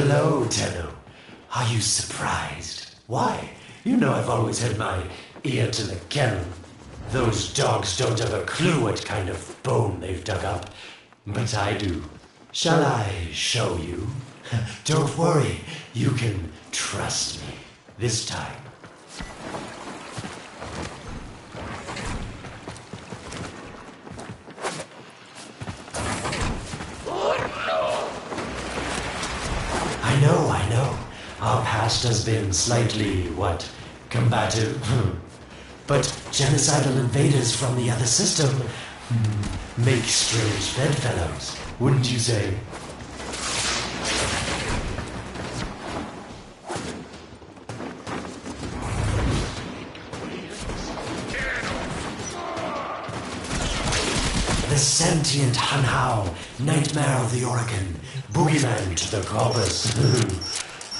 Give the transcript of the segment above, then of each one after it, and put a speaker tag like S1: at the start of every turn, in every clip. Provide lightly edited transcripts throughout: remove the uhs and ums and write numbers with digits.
S1: Hello, Tenno. Are you surprised? Why? You know I've always had my ear to the kennel. Those dogs don't have a clue what kind of bone they've dug up. But I do. Shall I show you? Don't worry. You can trust me. This time. I know. Our past has been slightly, combative? But genocidal invaders from the other system make strange bedfellows, wouldn't you say? The sentient Hanhao, nightmare of the Oregon, boogeyman to the Gobbers.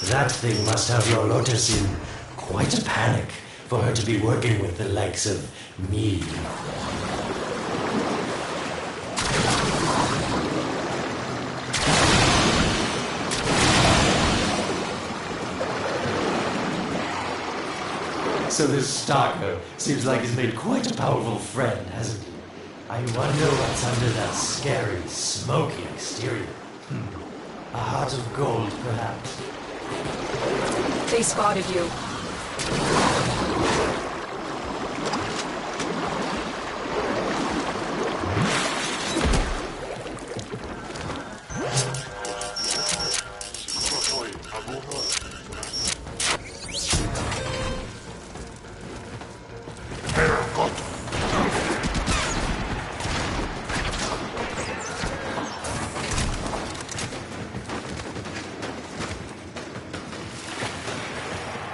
S1: That thing must have your Lotus in quite a panic for her to be working with the likes of me. So this stalker seems like he's made quite a powerful friend, hasn't he? I wonder what's under that scary, smoky exterior. A heart of gold, perhaps.
S2: They spotted you.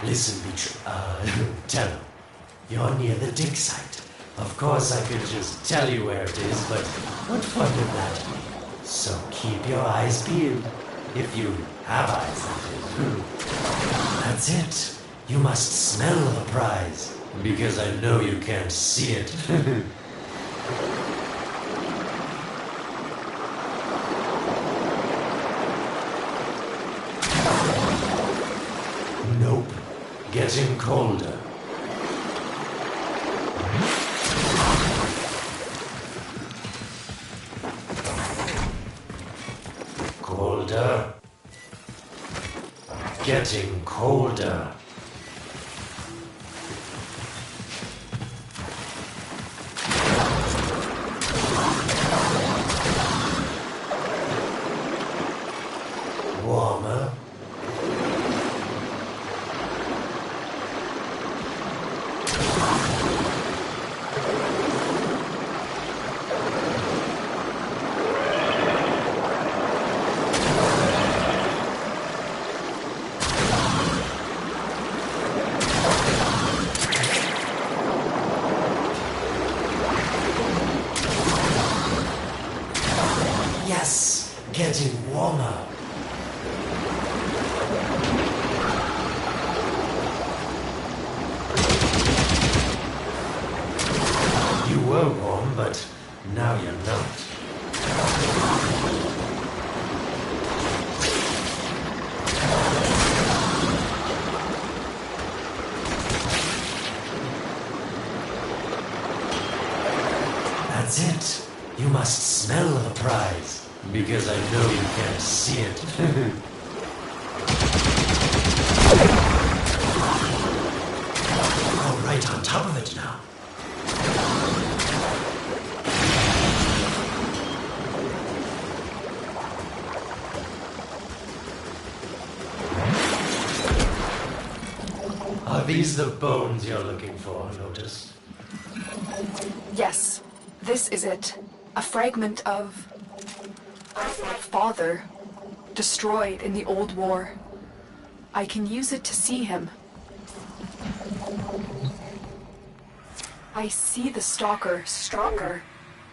S1: Listen, Tenno, you're near the dig site. Of course I could just tell you where it is, but what fun would that be? So keep your eyes peeled. If you have eyes, that is. That's it. You must smell the prize, because I know you can't see it. Nope. Getting colder. Colder. Getting colder. Warmer. Yes, getting warmer. You were warm, but now you're not. That's it. You must smell the prize, because I know you can't see it. All right on top of it now. Are these the bones you're looking for, Lotus?
S2: Yes, this is it. A fragment of my father, destroyed in the old war. I can use it to see him. I see the stalker stronger,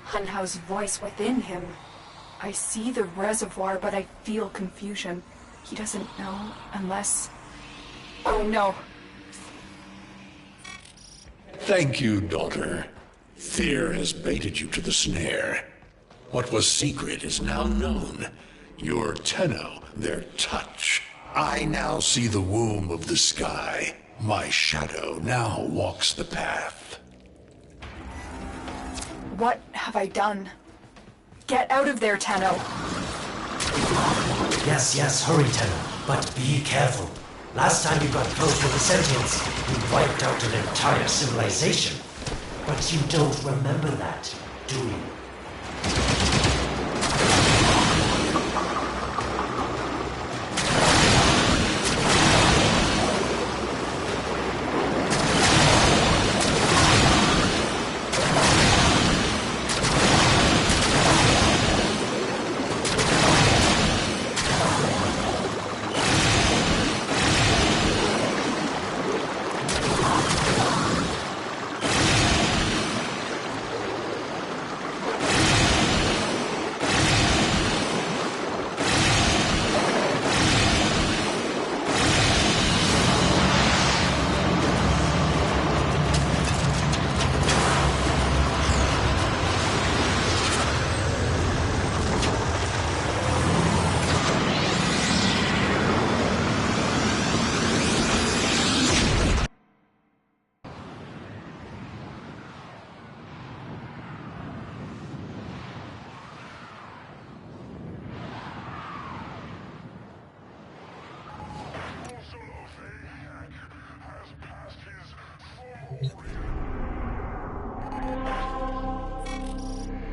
S2: Hanhao's voice within him. I see the reservoir, but I feel confusion. He doesn't know unless... Oh no.
S3: Thank you, daughter. Fear has baited you to the snare. What was secret is now known. Your Tenno, their touch. I now see the womb of the sky. My shadow now walks the path.
S2: What have I done? Get out of there, Tenno.
S1: Yes, hurry, Tenno. But be careful. Last time you got close with the sentients, you wiped out an entire civilization. But you don't remember that, do you?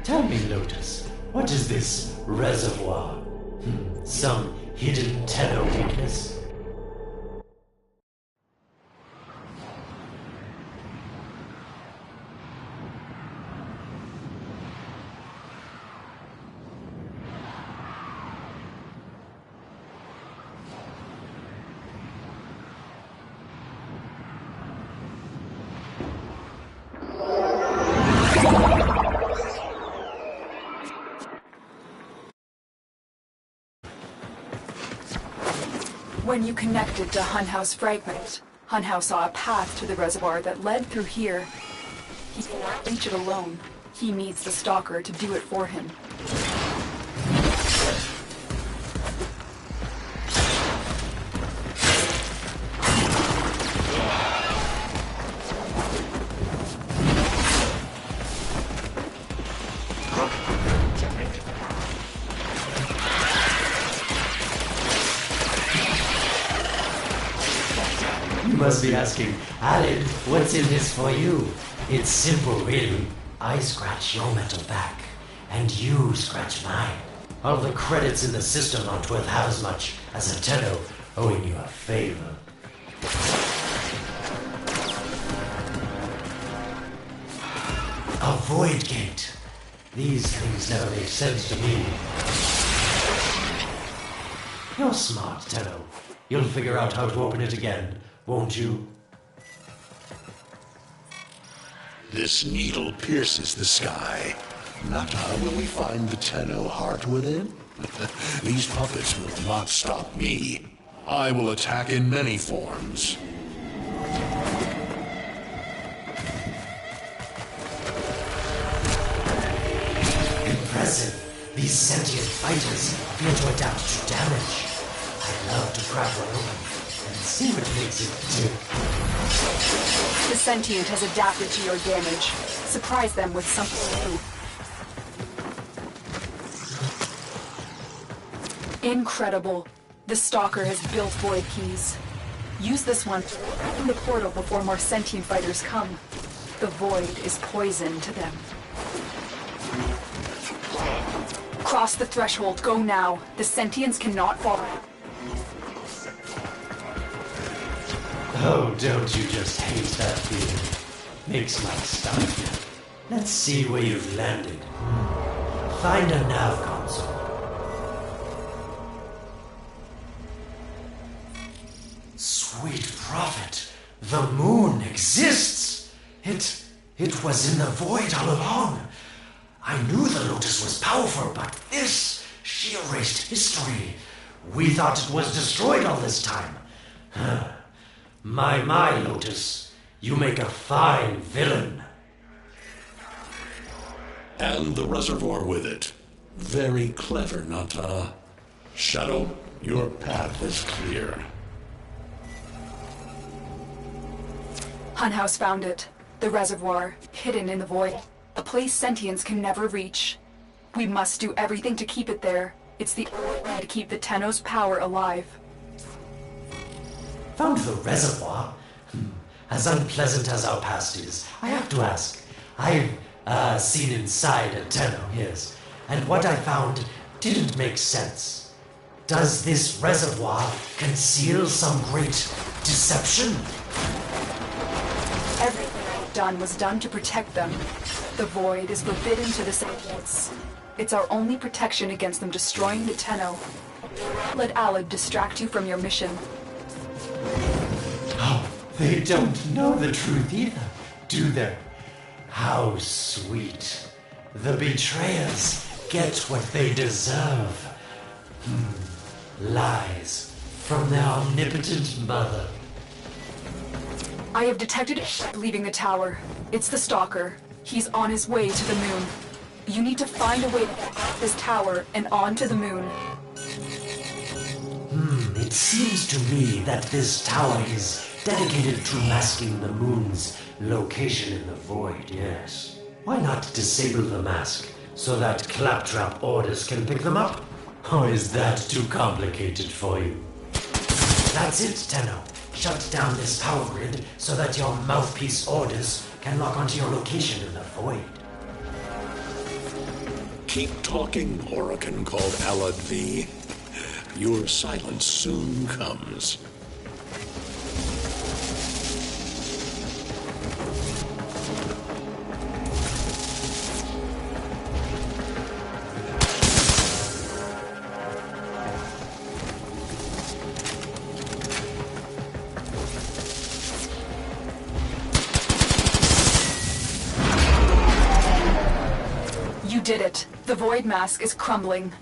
S1: Tell me, Lotus, what is this reservoir? Some hidden Tenno weakness?
S2: When you connected to Hunhow's fragment, Hunhow saw a path to the reservoir that led through here. He cannot reach it alone. He needs the Stalker to do it for him.
S1: You must be asking, Alan, what's in this for you? It's simple, really. I scratch your metal back, and you scratch mine. All the credits in the system aren't worth half as much as a Tenno owing you a favor. A void gate. These things never make sense to me. You're smart, Tenno. You'll figure out how to open it again, won't you?
S3: This needle pierces the sky. Not how will we find the Tenno heart within? These puppets will not stop me. I will attack in many forms.
S1: Impressive. These sentient fighters appear to adapt to damage. I'd love to crack one open and see what makes it tick.
S2: The sentient has adapted to your damage. Surprise them with something new. Incredible. The Stalker has built void keys. Use this one to open the portal before more sentient fighters come. The void is poison to them. Cross the threshold. Go now. The sentients cannot follow.
S1: Oh, don't you just hate that feeling? Makes my stomach. Let's see where you've landed. Find a nav console. Sweet prophet, the moon exists! It was in the void all along. I knew the Lotus was powerful, but this, she erased history. We thought it was destroyed all this time. My, Lotus, you make a fine villain.
S3: And the reservoir with it. Very clever, Nata. Shadow, your path is clear.
S2: Hunhouse found it. The reservoir, hidden in the void. A place sentients can never reach. We must do everything to keep it there. It's the only way to keep the Tenno's power alive.
S1: Found the reservoir? As unpleasant as our past is, I have to ask. I've seen inside a Tenno, yes, and what I found didn't make sense. Does this reservoir conceal some great deception?
S2: Everything I've done was done to protect them. The void is forbidden to the sentients. It's our only protection against them destroying the Tenno. Let Alad distract you from your mission.
S1: Oh, they don't know the truth either, do they? How sweet. The betrayers get what they deserve. Lies from their omnipotent mother.
S2: I have detected a ship leaving the tower. It's the Stalker. He's on his way to the moon. You need to find a way to get off this tower and onto the moon.
S1: It seems to me that this tower is dedicated to masking the moon's location in the void, yes. Why not disable the mask so that Claptrap orders can pick them up? Or is that too complicated for you? That's it, Tenno. Shut down this power grid so that your mouthpiece orders can lock onto your location in the void.
S3: Keep talking, Orokin called Alad V. Your silence soon comes.
S2: You did it. The void mask is crumbling.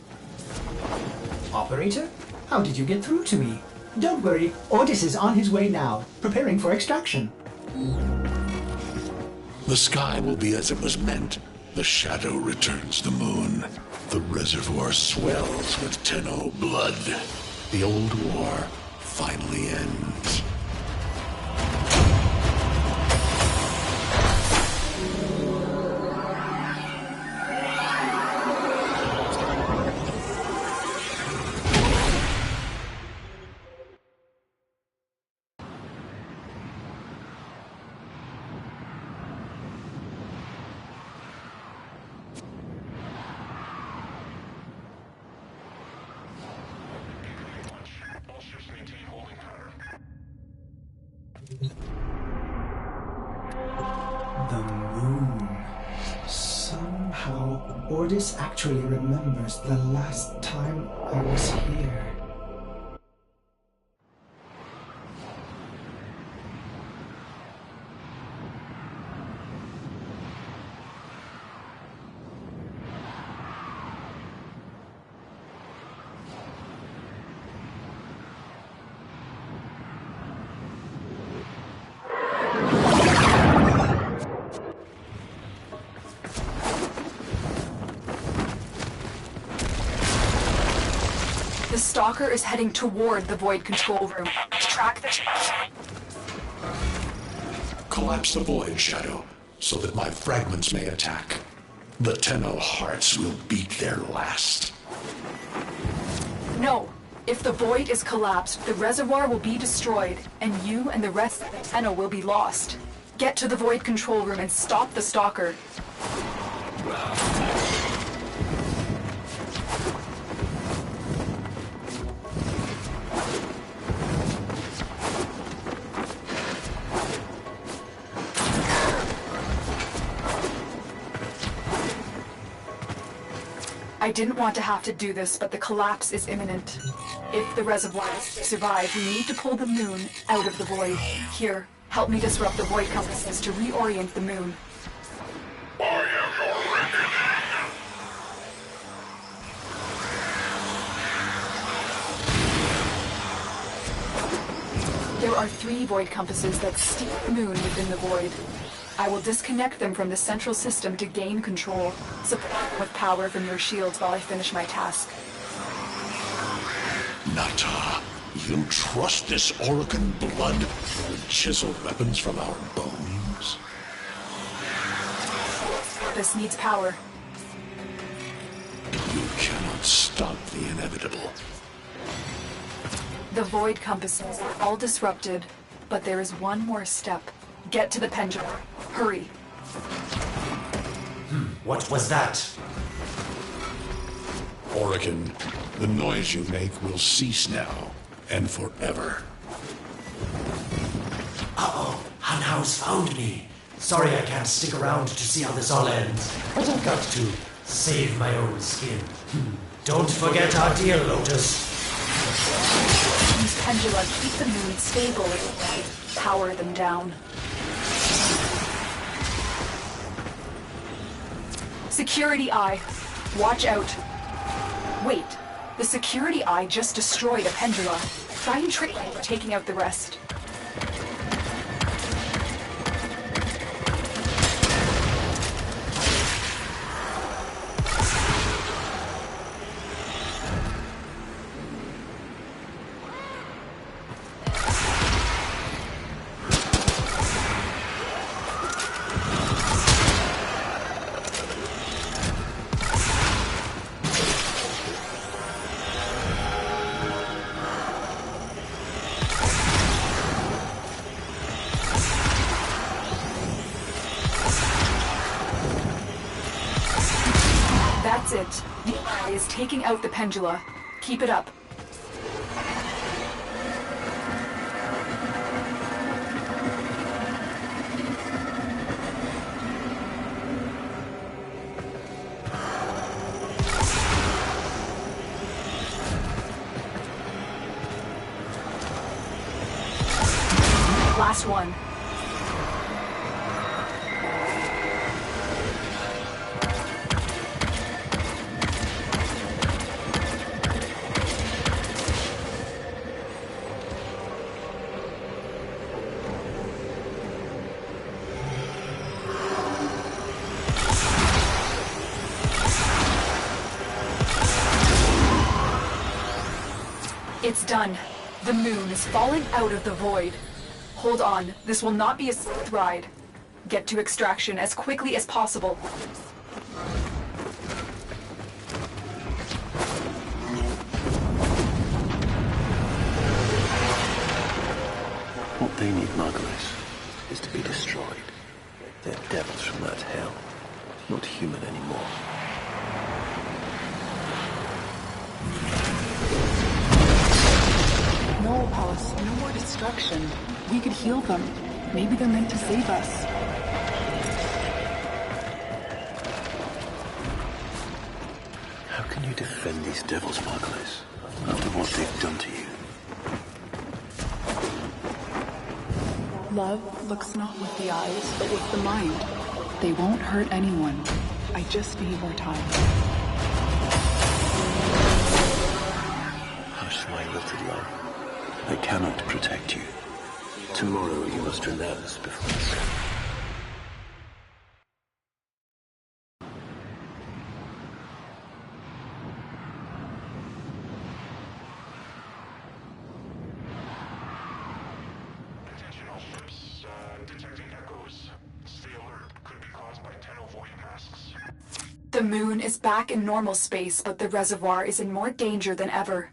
S4: Operator? How did you get through to me? Don't worry, Ordis is on his way now, preparing for extraction.
S3: The sky will be as it was meant. The shadow returns the moon. The reservoir swells with Tenno blood. The old war finally ends.
S4: The moon. Somehow, Ordis actually remembers the last time I was here.
S2: The Stalker is heading toward the void control room. Track the...
S3: Collapse the void, Shadow, so that my fragments may attack. The Tenno hearts will beat their last.
S2: No. If the void is collapsed, the reservoir will be destroyed, and you and the rest of the Tenno will be lost. Get to the void control room and stop the Stalker. I didn't want to have to do this, but the collapse is imminent. If the reservoir is to survive, we need to pull the moon out of the void. Here, help me disrupt the void compasses to reorient the moon. There are 3 void compasses that steer the moon within the void. I will disconnect them from the central system to gain control. Supply them with power from your shields while I finish my task.
S3: Nata, you trust this Orokin blood to chisel weapons from our bones?
S2: This needs power.
S3: You cannot stop the inevitable.
S2: The void compasses are all disrupted, but there is one more step. Get to the pendulum. Hurry.
S1: What was that?
S3: Orokin, the noise you make will cease now, and forever.
S1: Uh-oh, Hanhaus found me. Sorry I can't stick around to see how this all ends, but I've got to save my own skin. Don't forget our dear Lotus.
S2: Use pendula, keep the moon stable. Power them down. Security Eye. Watch out. Wait. The Security Eye just destroyed a pendula. Try and trick me, taking out the rest. That's it. The eye is taking out the pendula. Keep it up. Last one. It's done. The moon is falling out of the void. Hold on, this will not be a smooth ride. Get to extraction as quickly as possible.
S5: What they need, Margulis, is to be destroyed. They're devils from that hell, not human anymore.
S6: No, Palace, no more destruction. We could heal them. Maybe they're meant to save us.
S5: How can you defend these devils, Margulis, after what they've done to you?
S6: Love looks not with the eyes, but with the mind. They won't hurt anyone. I just need more time.
S5: Hush, my wilted love. I cannot protect you. Tomorrow you must renounce before the sun.
S7: Attention all ships. Detecting echoes. Stay alert. Could be caused by Tenno void masks.
S2: The moon is back in normal space, but the reservoir is in more danger than ever.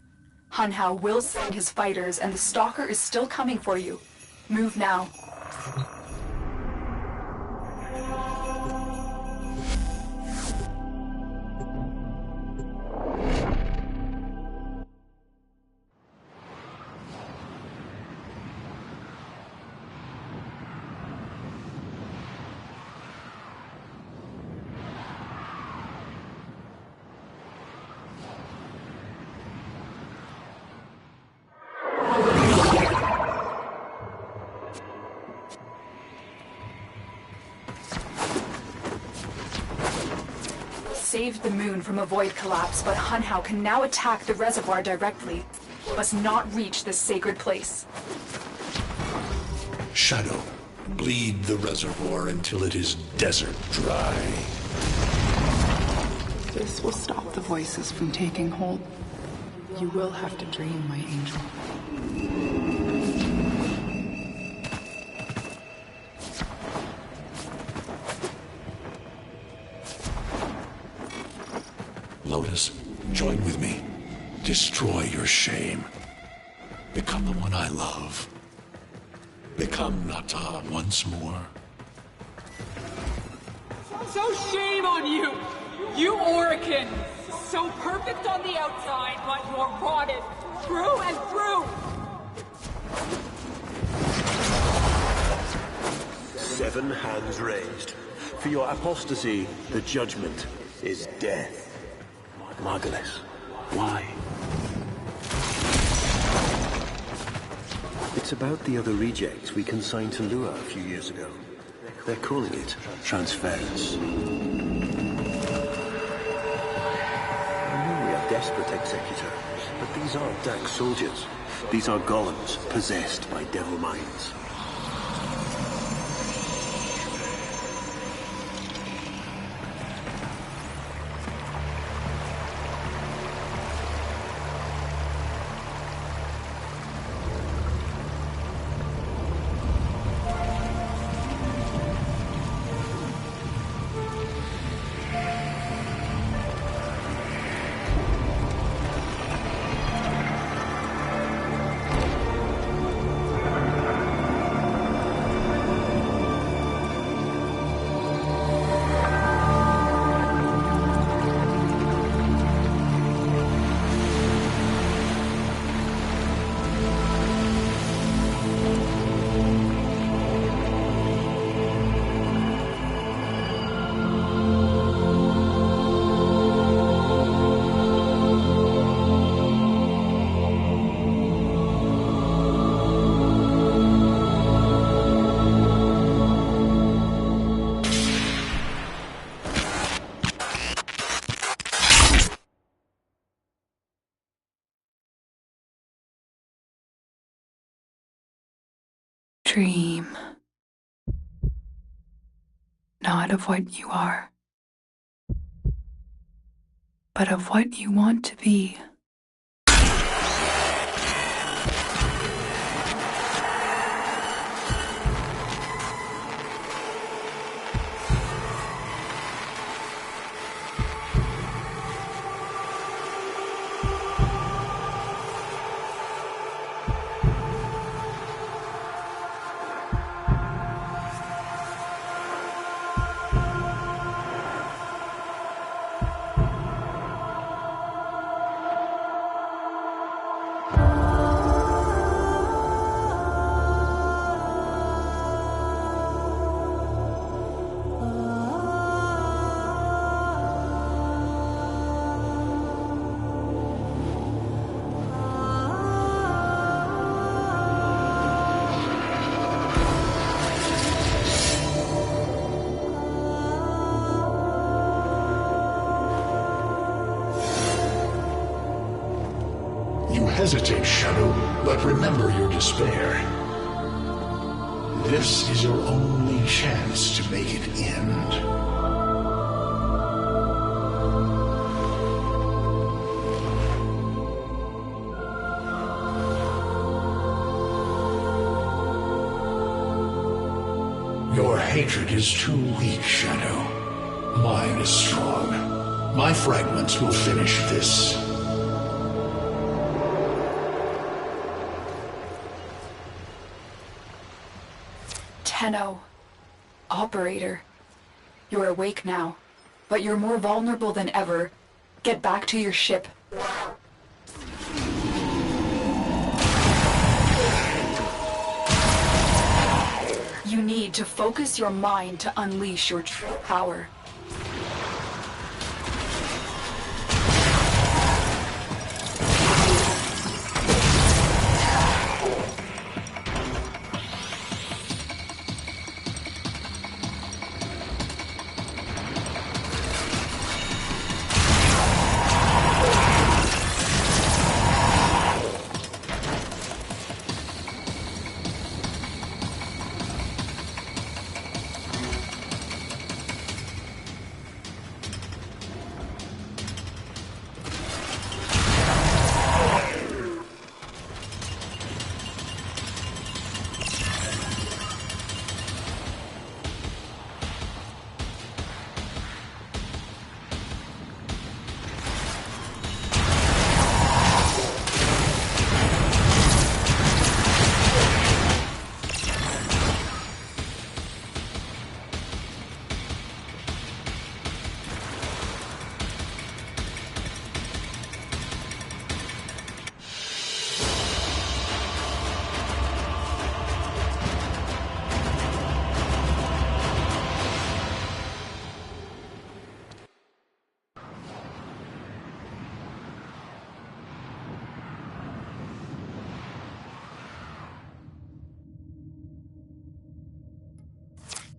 S2: Hunhao will send his fighters, and the Stalker is still coming for you. Move now. Saved the moon from a void collapse, but Hunhao can now attack the reservoir directly. Must not reach this sacred place.
S3: Shadow, bleed the reservoir until it is desert dry.
S6: This will stop the voices from taking hold. You will have to dream, my angel.
S3: Lotus, join with me. Destroy your shame. Become the one I love. Become Nata once more.
S8: So shame on you! You Orokin! So perfect on the outside, but you're rotted through and through!
S5: Seven hands raised. For your apostasy, the judgment is death. Margulis, why? It's about the other rejects we consigned to Lua a few years ago. They're calling it transference. I know we are desperate, Executor, but these aren't Dax soldiers. These are golems possessed by devil minds.
S2: Dream. Not of what you are, but of what you want to be.
S3: Hesitate, Shadow, but remember your despair. This is your only chance to make it end. Your hatred is too weak, Shadow. Mine is strong. My fragments will finish this.
S2: Tenno. Operator. You're awake now, but you're more vulnerable than ever. Get back to your ship. You need to focus your mind to unleash your true power.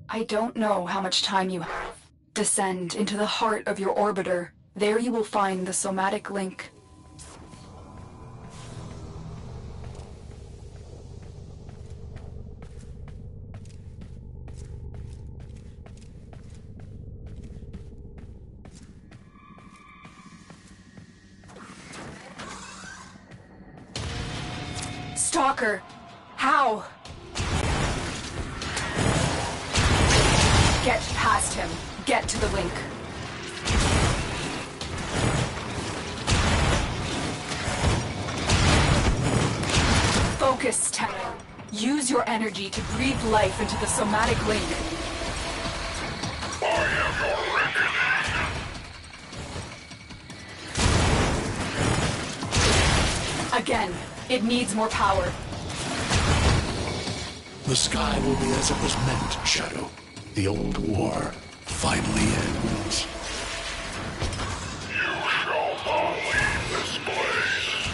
S2: I don't know how much time you have. Descend into the heart of your orbiter. There you will find the somatic link. Stalker! How? Get past him. Get to the link. Focus, Tenno. Use your energy to breathe life into the somatic link.
S7: I am your reckoning.
S2: Again, it needs more power.
S3: The sky will be as it was meant, Shadow. The old war finally ends.
S7: You shall not leave this place.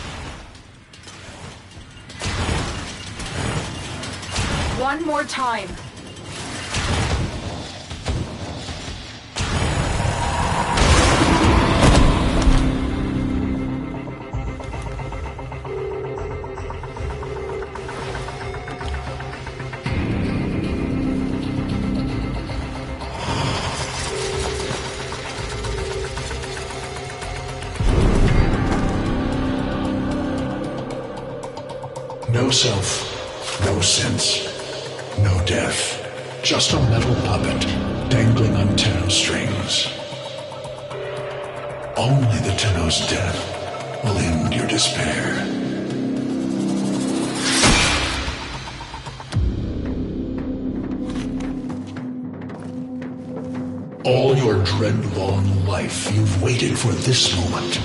S2: One more time.
S3: No self, no sense, no death. Just a metal puppet dangling on Tenno strings. Only the Tenno's death will end your despair. All your dread-long life, you've waited for this moment.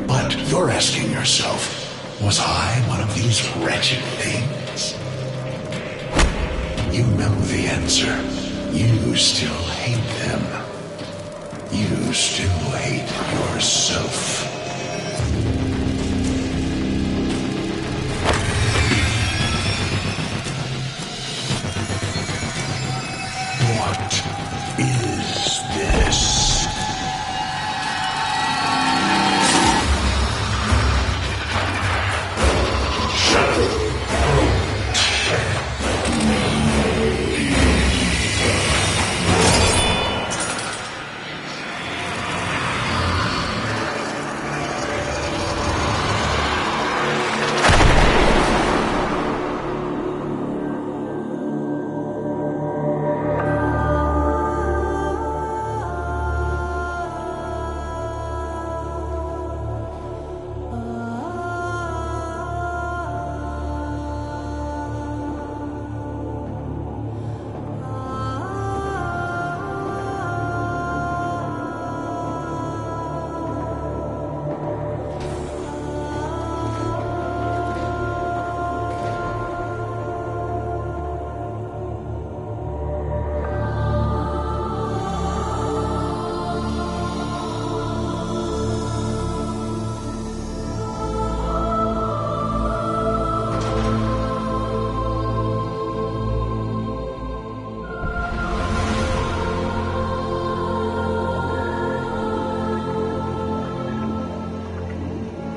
S3: But you're asking yourself, was I one of these wretched things? You know the answer. You still hate them. You still hate yourself. What is this?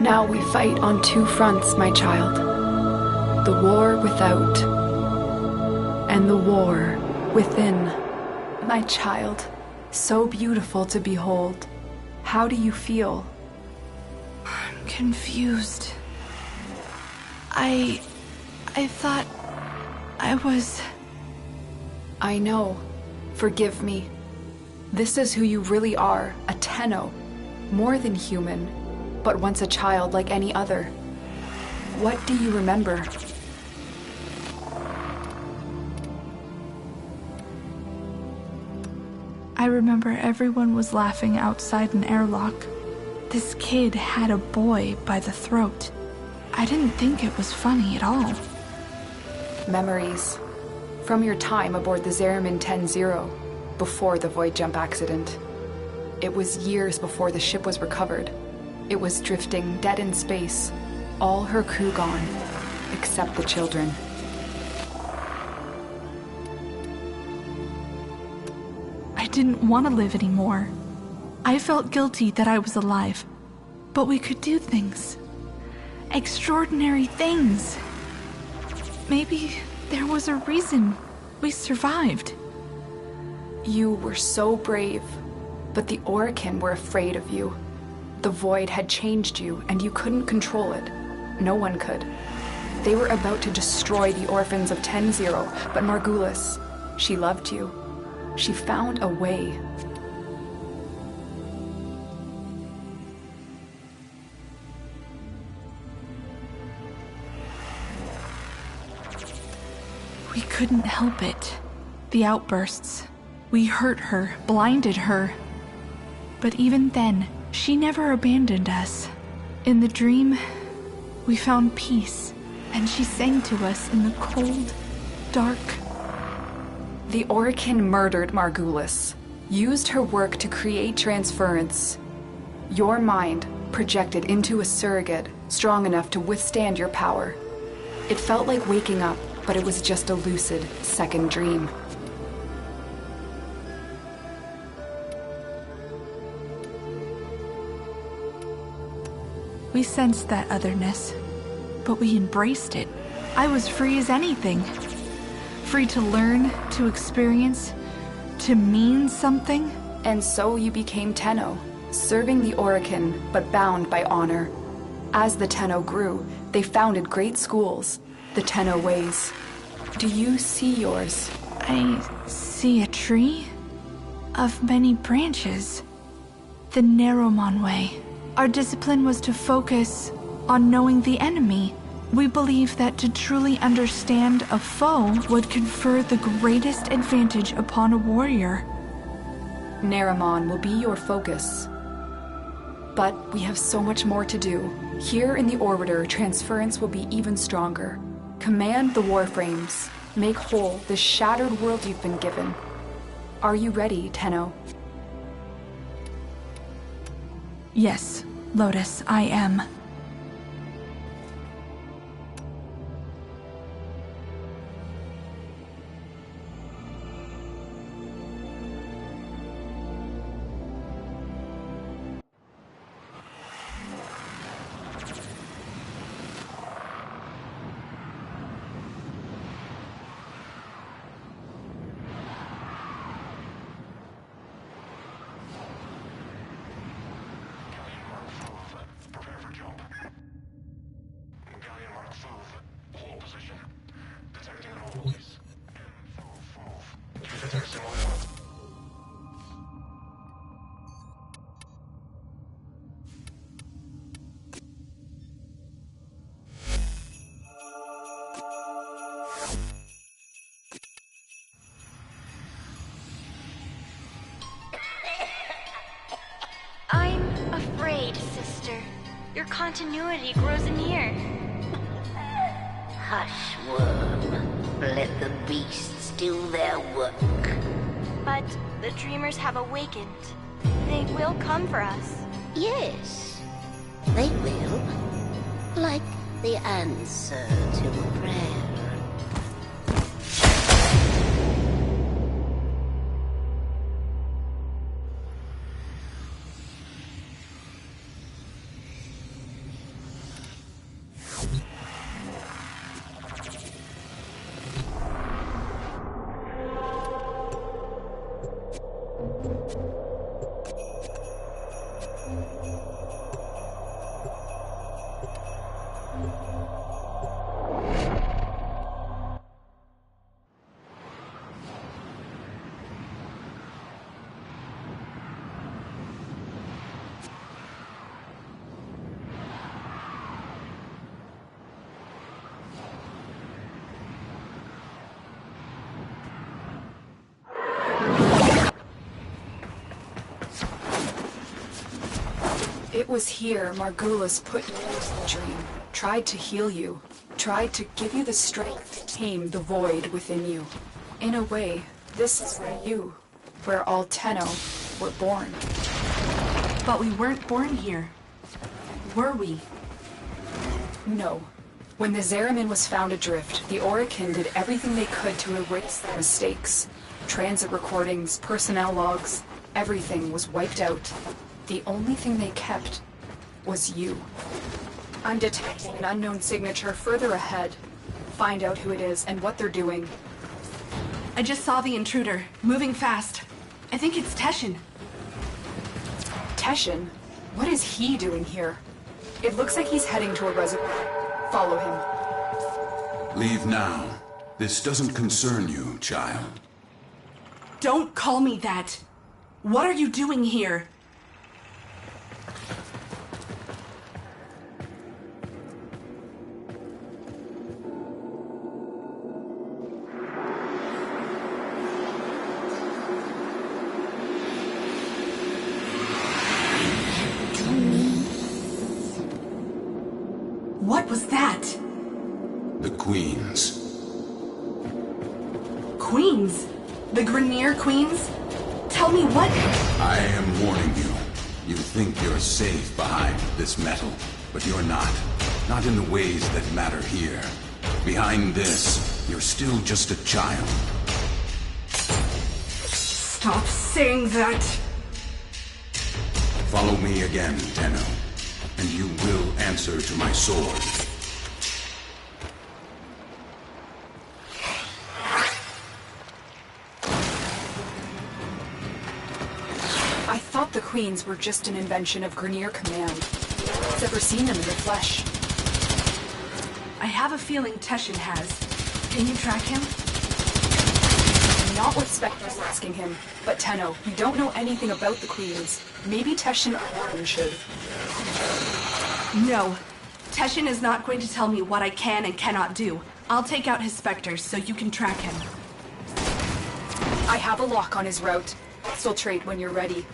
S2: Now we fight on two fronts, my child. The war without, and the war within. My child, so beautiful to behold. How do you feel?
S9: I'm confused. I thought I was...
S2: I know. Forgive me. This is who you really are, a Tenno. More than human, but once a child like any other. What do you remember?
S9: I remember everyone was laughing outside an airlock. This kid had a boy by the throat. I didn't think it was funny at all.
S2: Memories. From your time aboard the Zariman 10-0, before the void jump accident. It was years before the ship was recovered. It was drifting dead in space. All her crew gone, except the children.
S9: didn't want to live anymore. I felt guilty that I was alive, but we could do things. Extraordinary things. Maybe there was a reason we survived.
S2: You were so brave, but the Orokin were afraid of you. The Void had changed you, and you couldn't control it. No one could. They were about to destroy the orphans of 10-0, but Margulis, she loved you. She found a way.
S9: We couldn't help it. The outbursts. We hurt her, blinded her. But even then, she never abandoned us. In the dream, we found peace, and she sang to us in the cold, dark.
S2: The Orokin murdered Margulis, used her work to create transference. Your mind projected into a surrogate strong enough to withstand your power. It felt like waking up, but it was just a lucid second dream.
S9: We sensed that otherness, but we embraced it. I was free as anything. Free to learn, to experience, to mean something.
S2: And so you became Tenno, serving the Orokin, but bound by honor. As the Tenno grew, they founded great schools, the Tenno ways. Do you see yours?
S9: I see a tree of many branches. The Narrowmon way. Our discipline was to focus on knowing the enemy. We believe that to truly understand a foe would confer the greatest advantage upon a warrior.
S2: Narrowmon will be your focus. But we have so much more to do. Here in the Orbiter, transference will be even stronger. Command the Warframes. Make whole the shattered world you've been given. Are you ready, Tenno?
S9: Yes, Lotus, I am.
S10: I'm afraid, sister. Your continuity grows in here.
S11: Hush, worm. Let the beasts do their work.
S10: But the dreamers have awakened. They will come for us.
S11: Yes, they will. Like the answer to a prayer.
S2: It was here Margulis put you into the dream, tried to heal you, tried to give you the strength to tame the void within you. In a way, this is where all Tenno were born.
S12: But we weren't born here, were we?
S2: No. When the Zariman was found adrift, the Orokin did everything they could to erase their mistakes. Transit recordings, personnel logs, everything was wiped out. The only thing they kept was you. I'm detecting an unknown signature further ahead. Find out who it is and what they're doing.
S12: I just saw the intruder, moving fast. I think it's Teshin.
S2: Teshin? What is he doing here? It looks like he's heading to a reservoir. Follow him.
S13: Leave now. This doesn't concern you, child.
S12: Don't call me that. What are you doing here? What was that?
S13: The Queens.
S12: Queens? The Grineer Queens? Tell me what...
S13: I am warning you. You think you're safe behind this metal, but you're not. Not in the ways that matter here. Behind this, you're still just a child.
S12: Stop saying that!
S13: Follow me again, Tenno, and you will answer to my sword.
S2: I thought the Queens were just an invention of Grineer Command. I've never seen them in the flesh.
S12: I have a feeling Teshin has. Can you track him?
S2: Not what Spectre's asking him, but Tenno, we don't know anything about the Queens. Maybe Teshin or Warren should.
S12: No. Teshin is not going to tell me what I can and cannot do. I'll take out his specters so you can track him.
S2: I have a lock on his route. Exfiltrate when you're ready.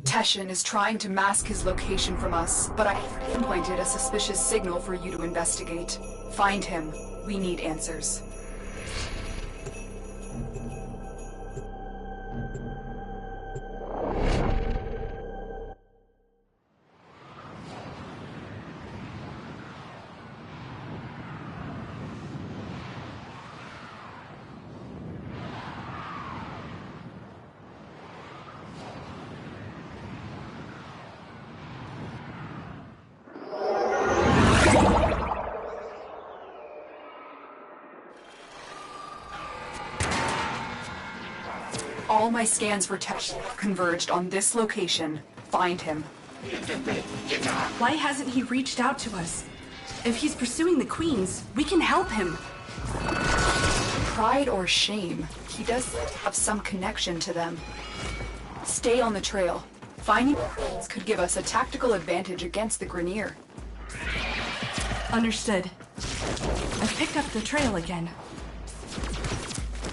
S2: Teshin is trying to mask his location from us, but I pinpointed a suspicious signal for you to investigate. Find him. We need answers. All my scans for Teshin converged on this location. Find him.
S12: Why hasn't he reached out to us? If he's pursuing the Queens, we can help him.
S2: Pride or shame, he does have some connection to them. Stay on the trail. Finding the Queens could give us a tactical advantage against the Grineer.
S12: Understood. I've picked up the trail again.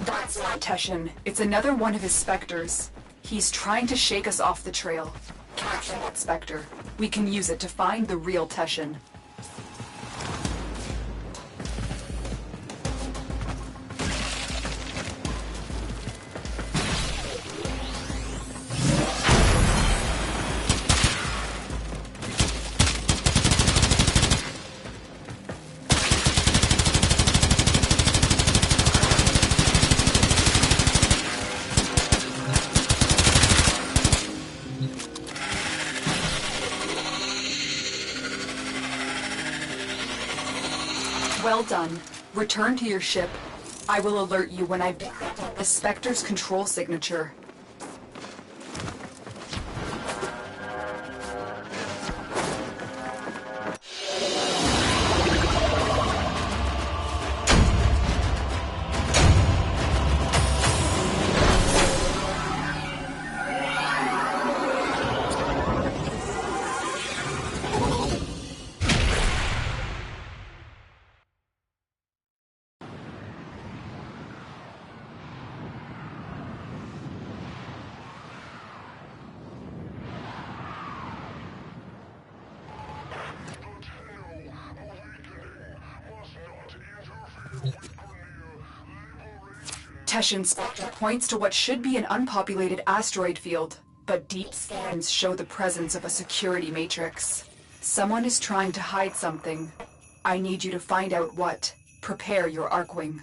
S2: That's not Teshin. It's another one of his specters. He's trying to shake us off the trail. Capture that specter. We can use it to find the real Teshin. Well done. Return to your ship. I will alert you when I the Spectre's control signature. Teshin Spectre points to what should be an unpopulated asteroid field, but deep scans show the presence of a security matrix. Someone is trying to hide something. I need you to find out what. Prepare your Archwing.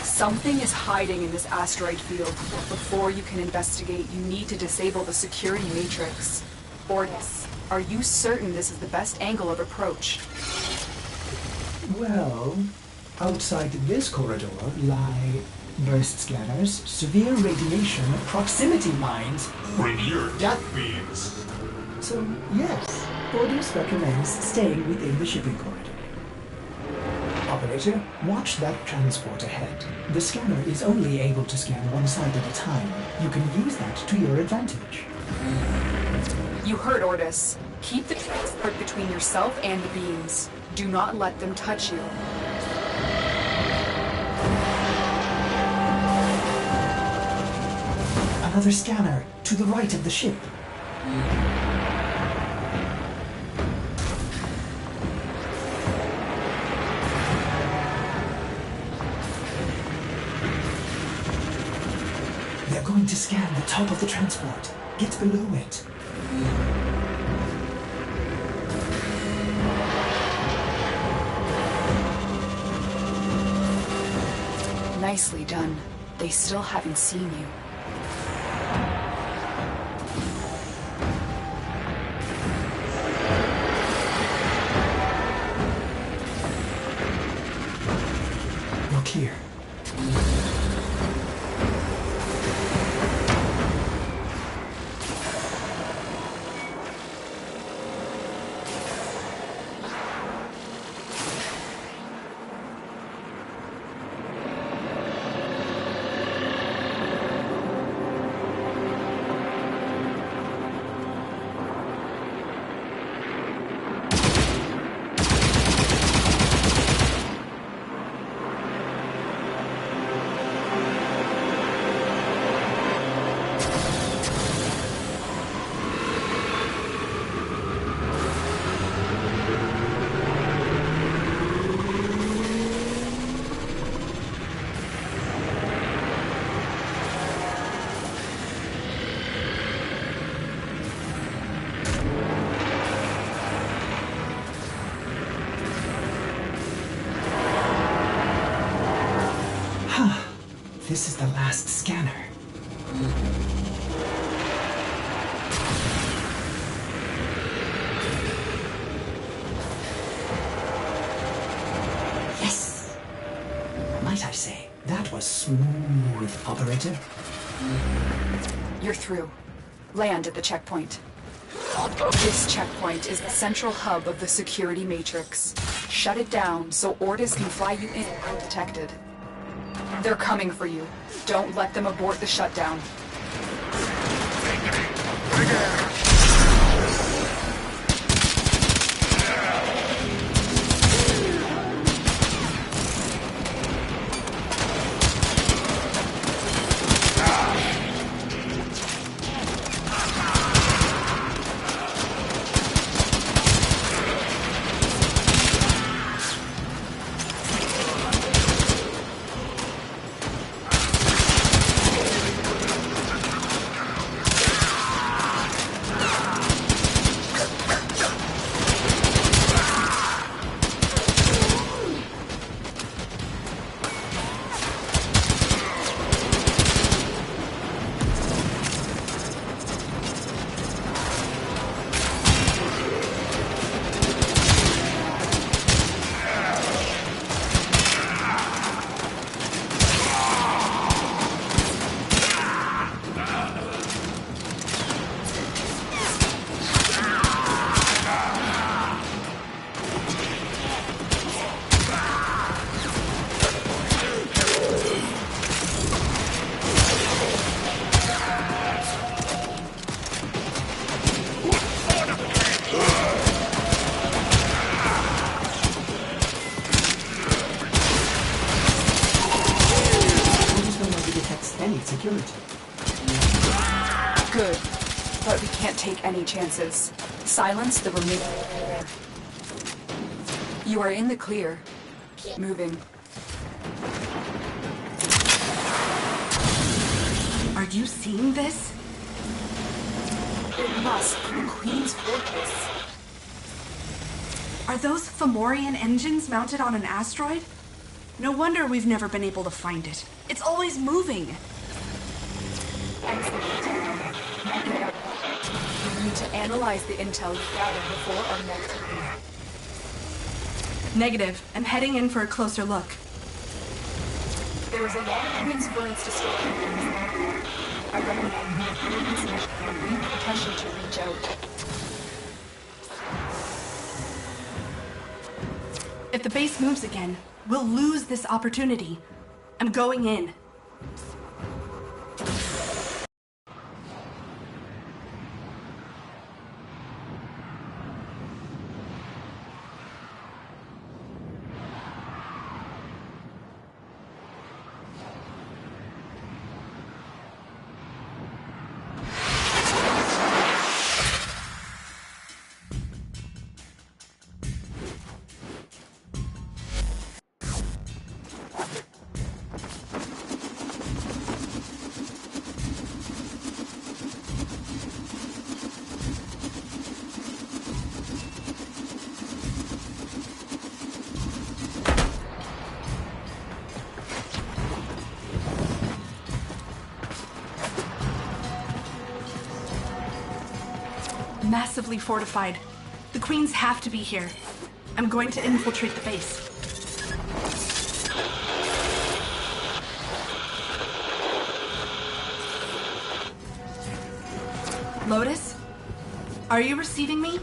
S2: Something is hiding in this asteroid field. Before you can investigate, you need to disable the security matrix. Ordis, are you certain this is the best angle of approach?
S4: Well, outside this corridor lie burst scanners, severe radiation, proximity mines.
S7: Rainier death beams.
S4: So, yes, Ordis recommends staying within the shipping corridor. Operator, watch that transport ahead. The scanner is only able to scan one side at a time. You can use that to your advantage.
S2: You heard Ordis. Keep the transport between yourself and the beams. Do not let them touch you.
S4: Another scanner, to the right of the ship. They're going to scan the top of the transport. Get below it.
S2: Nicely done. They still haven't seen you.
S4: You're clear. This is the last scanner. Yes! Might I say, that was smooth, Operator.
S2: You're through. Land at the checkpoint. This checkpoint is the central hub of the security matrix. Shut it down so Ordis can fly you in undetected. They're coming for you. Don't let them abort the shutdown.
S4: need security.
S2: Good. But we can't take any chances. Silence the remaining. You are in the clear. Keep moving.
S12: Are you seeing this?
S2: It must be the Queen's fortress.
S12: Are those Fomorian engines mounted on an asteroid? No wonder we've never been able to find it. It's always moving.
S2: We need to analyze the intel you gather before our next meeting.
S12: Negative. I'm heading in for a closer look.
S2: There is a lot of transference to store. I recommend repercussion to reach out.
S12: If the base moves again, we'll lose this opportunity. I'm going in. Massively fortified. The Queens have to be here. I'm going to infiltrate the base. Lotus? Are you receiving me?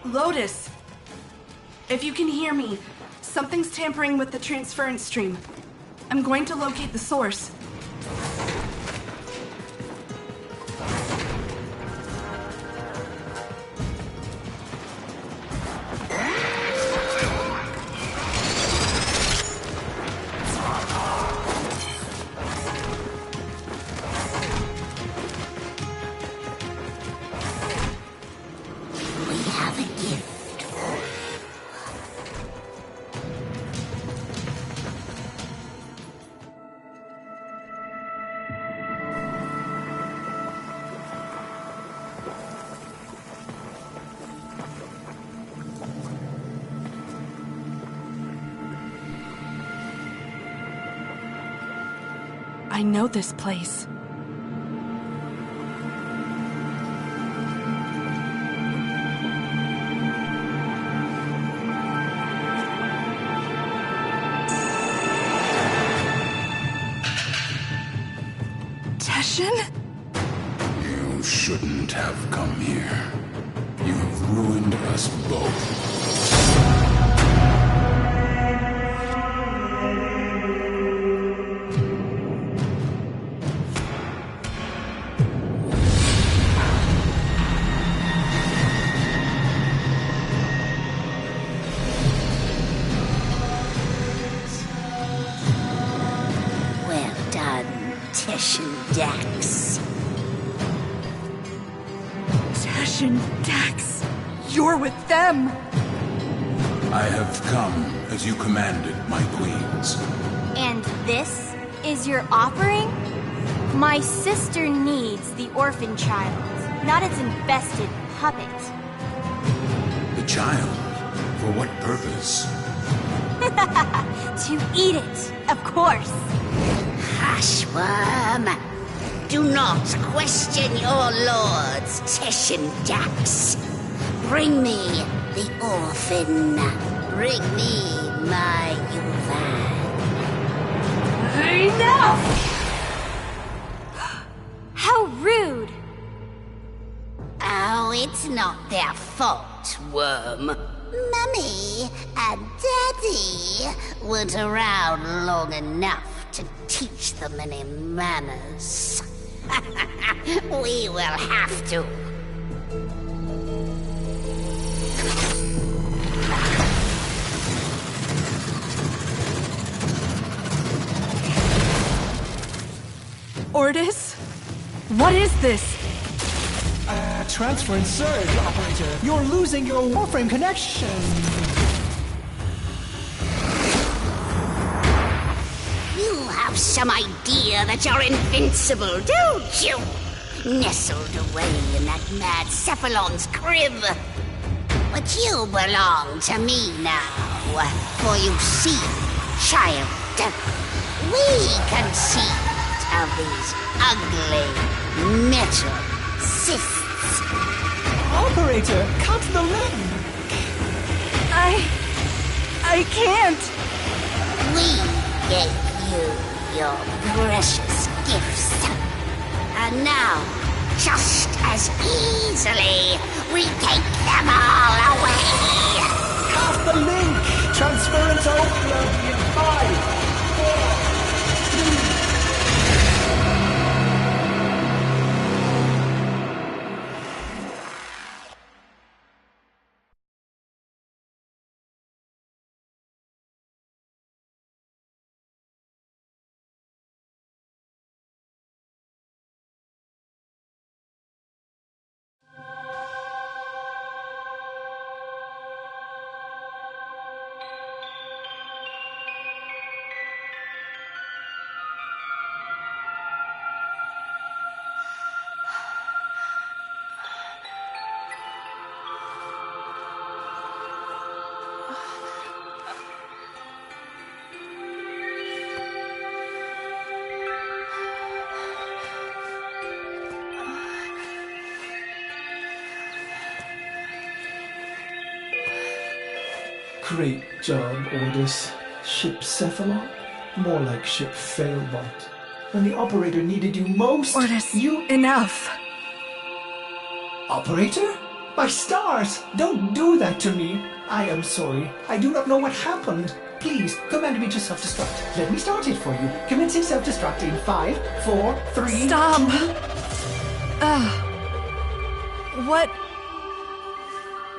S12: Lotus! If you can hear me, something's tampering with the transference stream. I'm going to locate the source. I know this place. Teshin?
S13: You shouldn't have come here. You've ruined us both.
S11: Well done, Teshin Dax.
S12: Teshin Dax, you're with them!
S13: I have come as you commanded, my queens.
S10: And this is your offering? My sister needs the orphan child, not its infested puppet.
S13: The child? For what purpose?
S10: To eat it, of course.
S11: Hushworm. Do not question your lords, Teshin Dax. Bring me the orphan. Bring me my Yuvan.
S10: Enough! How rude!
S11: Oh, it's not their fault, Worm. Mummy and Daddy weren't around long enough to teach them any manners. We will have to.
S12: Ordis? What is this?
S4: Transfer and surge, operator. You're losing your Warframe connection.
S11: You have some idea that you're invincible, don't you? Nestled away in that mad Cephalon's crib. But you belong to me now. For you see, child, we conceived of these ugly metal cysts.
S4: Operator, cut the link!
S12: I can't!
S11: We gave you your precious gifts. And now, just as easily, we take them all away!
S4: Cut the link! Transference overload in 5, 4, 3... Great job, Ordis. Ship Cephalon? More like Ship Failbot. When the operator needed you most,
S12: Ordis, enough.
S4: Operator? My stars! Don't do that to me! I am sorry. I do not know what happened. Please, command me to self-destruct. Let me start it for you. Commencing self-destruct in 5, 4, 3...
S12: Stop!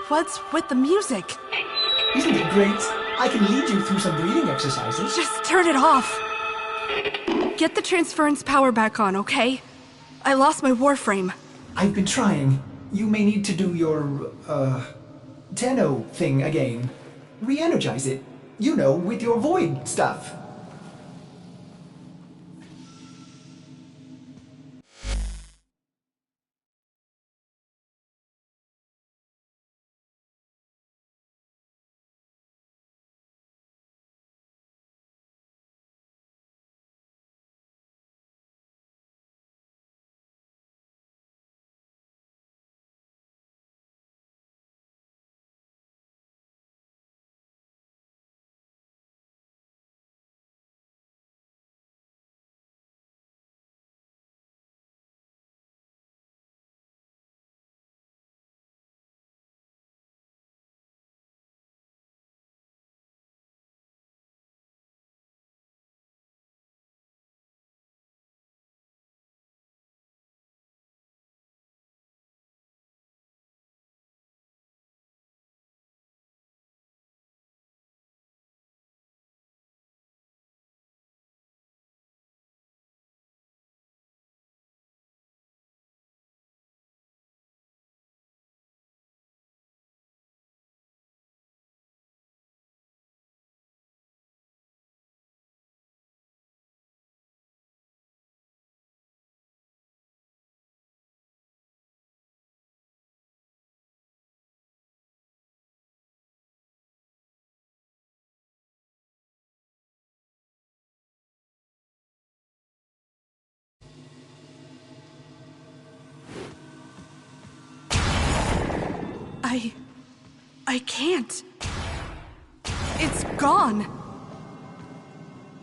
S12: What's with the music?
S4: Isn't it great? I can lead you through some breathing exercises.
S12: Just turn it off! Get the transference power back on, okay? I lost my Warframe.
S4: I've been trying. You may need to do your, Tenno thing again. Re-energize it. You know, with your void stuff.
S12: I can't. It's gone.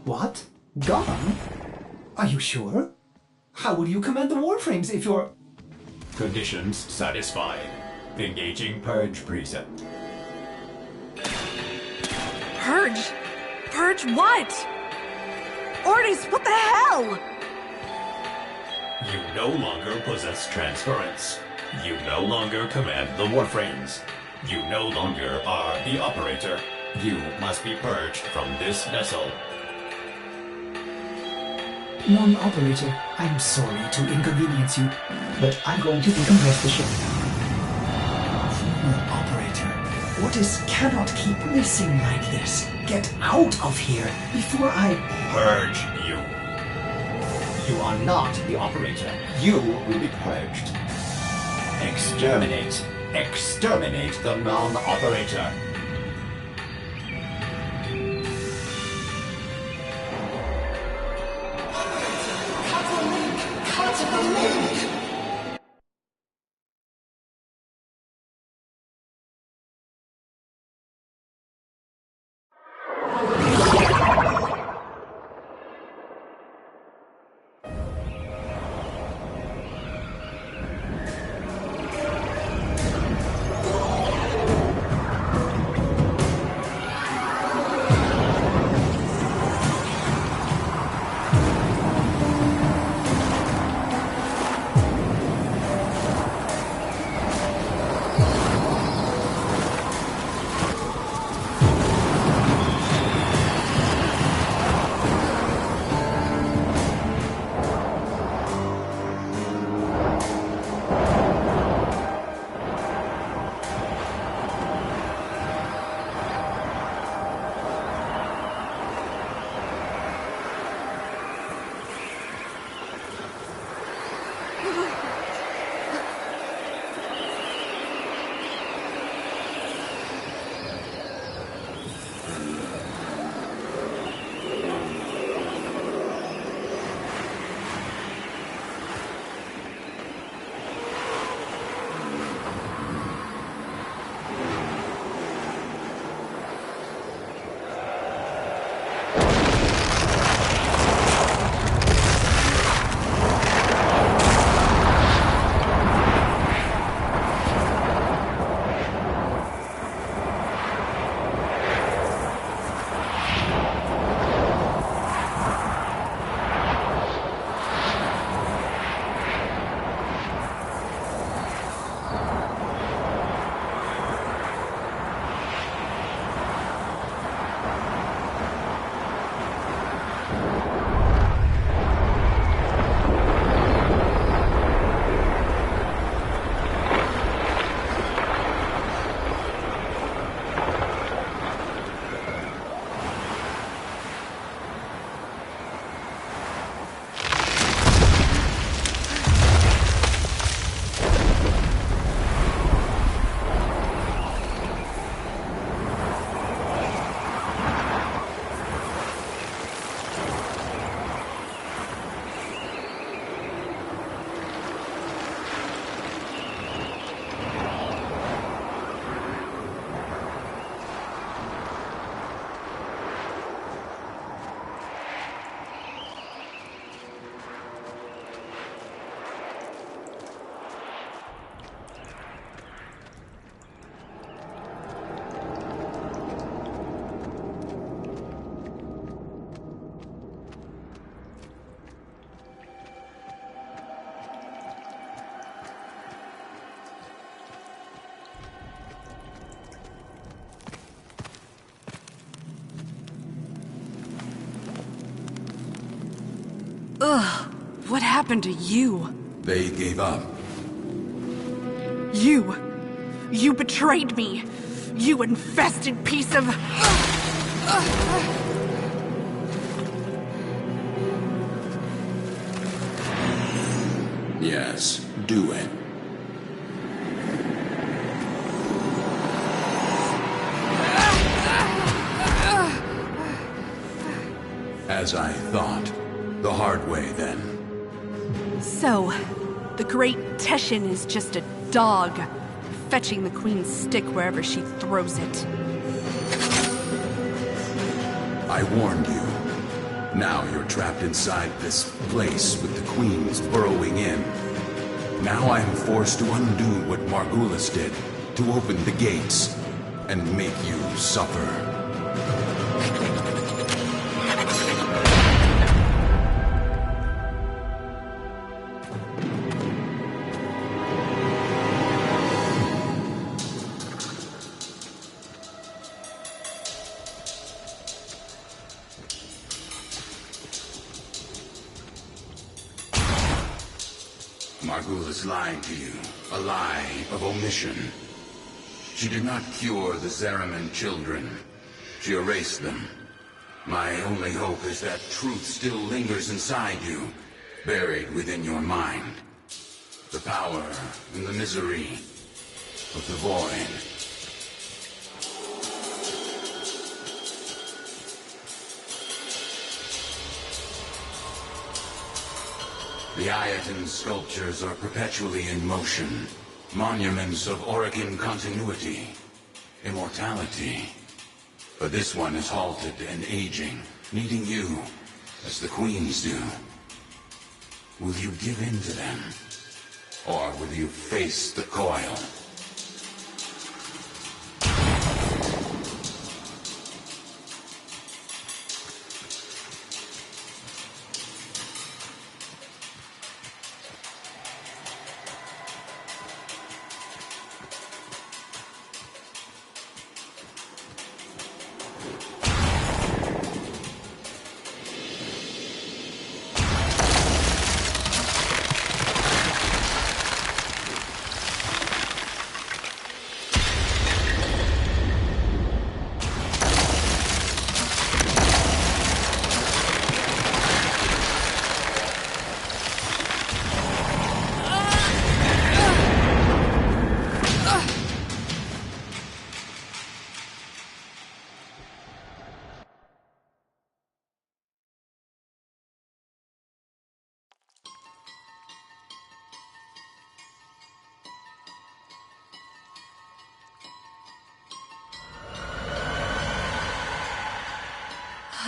S4: What? Gone? Are you sure? How will you command the Warframes if you're...
S14: Conditions satisfied. Engaging Purge Precept.
S12: Purge? Purge what? Ordis, what the hell?
S14: You no longer possess transference. You no longer command the Warframes. You no longer are the operator. You must be purged from this vessel.
S4: Non-operator, I'm sorry to inconvenience you, but I'm going to decompress the ship. Non-operator, Ordis cannot keep missing like this. Get out of here before I...
S14: Purge you. You are not the operator. You will be purged. Exterminate. Exterminate the non-operator.
S12: Ugh, what happened to you?
S13: They gave up.
S12: You betrayed me! You infested piece of...
S13: Yes, do it. As I thought. The hard way, then.
S12: So, the great Teshin is just a dog. fetching the Queen's stick wherever she throws it.
S13: I warned you. Now you're trapped inside this place with the Queens burrowing in. Now I am forced to undo what Margulis did, to open the gates and make you suffer. Margulis lied to you, a lie of omission. She did not cure the Zariman children. She erased them. My only hope is that truth still lingers inside you, buried within your mind. The power and the misery of the void. The Ayatan sculptures are perpetually in motion. Monuments of Orokin continuity. Immortality. But this one is halted and aging, needing you, as the Queens do. Will you give in to them? Or will you face the coil?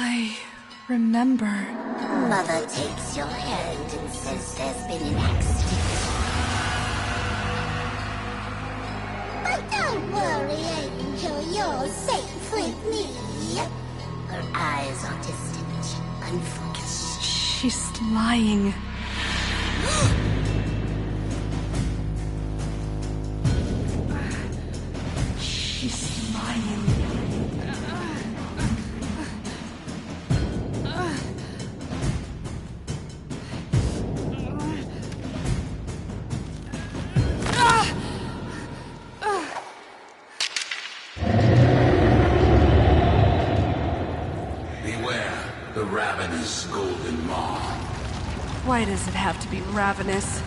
S9: I remember.
S11: Mother takes your hand and says there's been an accident. But don't worry, Angel, you're safe with me. Her eyes are distant, unfocused.
S12: She's lying. She's lying.
S13: Ravenous golden maw.
S12: Why does it have to be ravenous?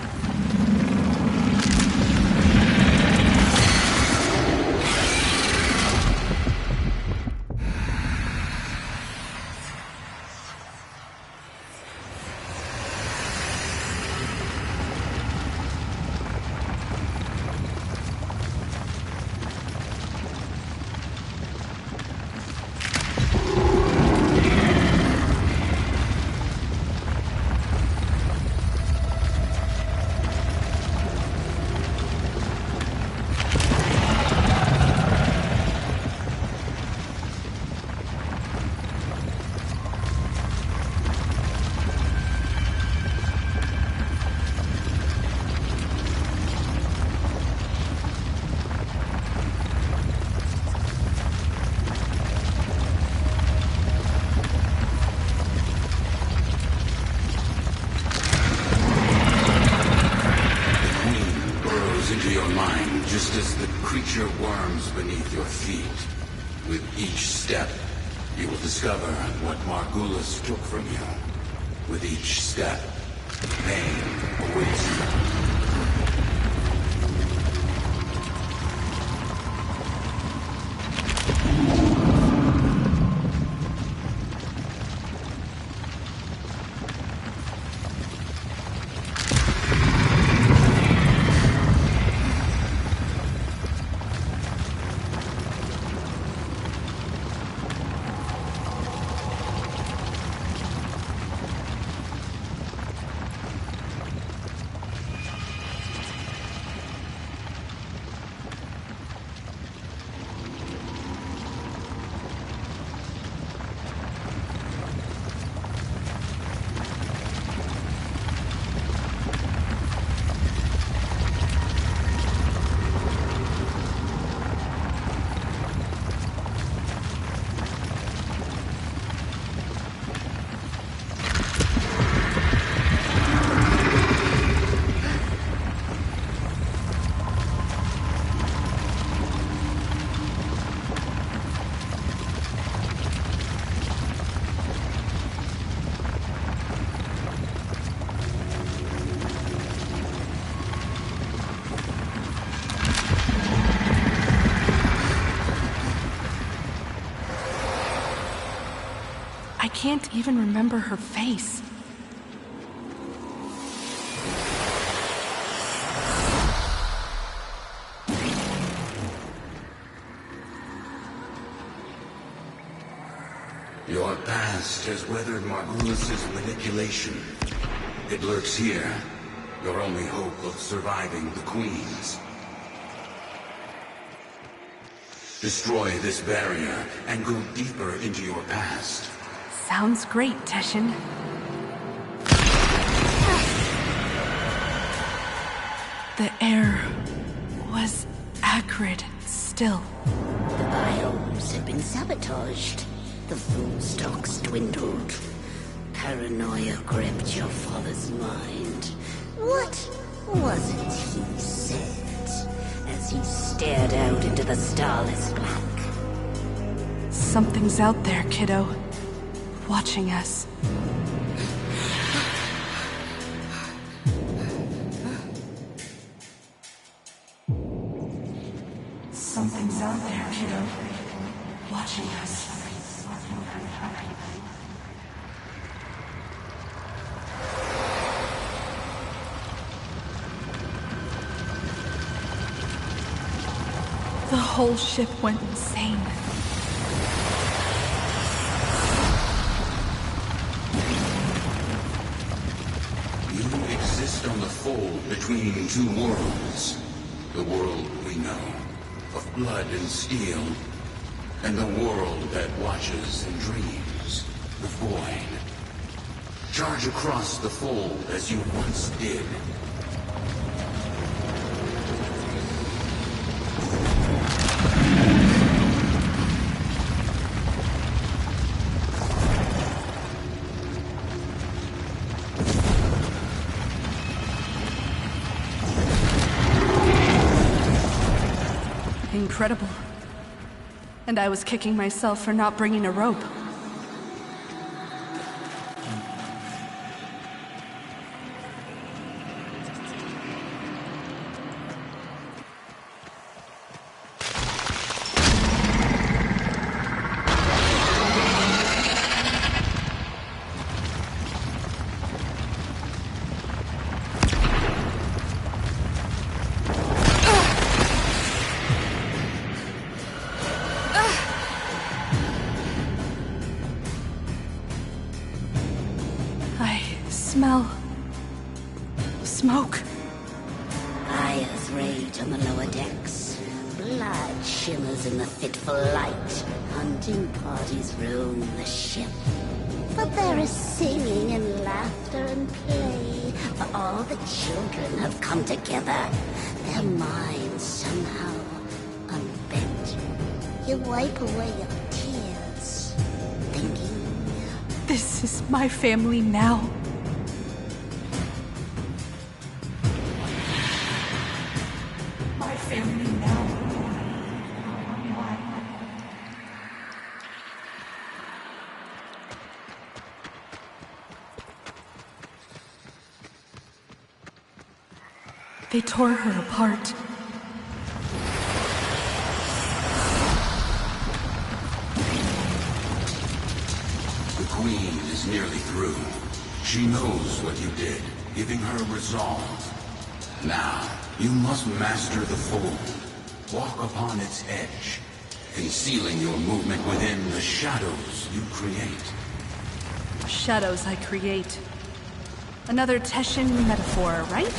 S13: Just as the creature worms beneath your feet. With each step, you will discover what Margulis took from you. With each step, pain awaits you.
S12: can't even remember her face.
S13: Your past has weathered Margulis's manipulation. It lurks here, your only hope of surviving the Queens. Destroy this barrier and go deeper into your past.
S12: Sounds great, Teshin. The air was acrid still.
S11: The biomes had been sabotaged. The food stocks dwindled. Paranoia gripped your father's mind. What was it he said as he stared out into the starless black?
S12: Something's out there, kiddo. Watching us. Something's out there, kiddo. Watching us. The whole ship went insane.
S13: You exist on the fold between two worlds. The world we know, of blood and steel, and the world that watches and dreams, the void. Charge across the fold as you once did.
S12: Incredible. And I was kicking myself for not bringing a rope. Smell smoke.
S11: Fires rage on the lower decks. Blood shimmers in the fitful light. Hunting parties roam the ship. But there is singing and laughter and play. For all the children have come together. Their minds somehow unbent. You wipe away your tears, thinking,
S12: This is my family now. Family now. They tore her apart.
S13: The Queen is nearly through. She knows what you did, giving her resolve. Now, you must master the fold. Walk upon its edge, concealing your movement within the shadows you create.
S12: Shadows I create. Another Teshin metaphor, right?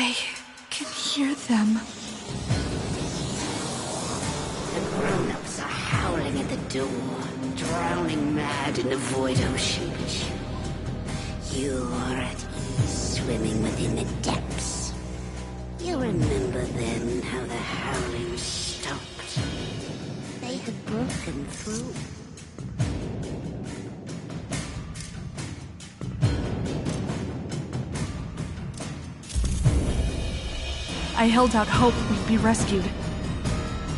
S9: I can hear them.
S11: The grown-ups are howling at the door, drowning mad in the void ocean. You are at ease swimming within the depths. You remember then how the howling stopped. They had broken through.
S12: I held out hope we'd be rescued,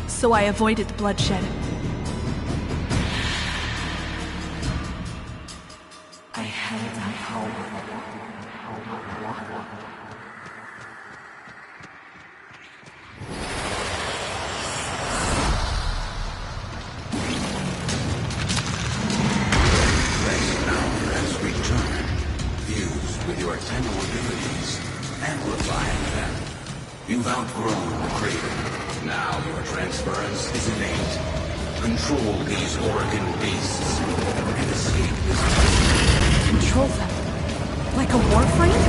S12: so I avoided the bloodshed. I held out hope.
S13: Rest now has returned, fused with your tenor abilities, amplifying them. You've outgrown the crater. Now your transference is innate. Control these Orokin beasts and escape this.
S12: Control them? Like a warframe?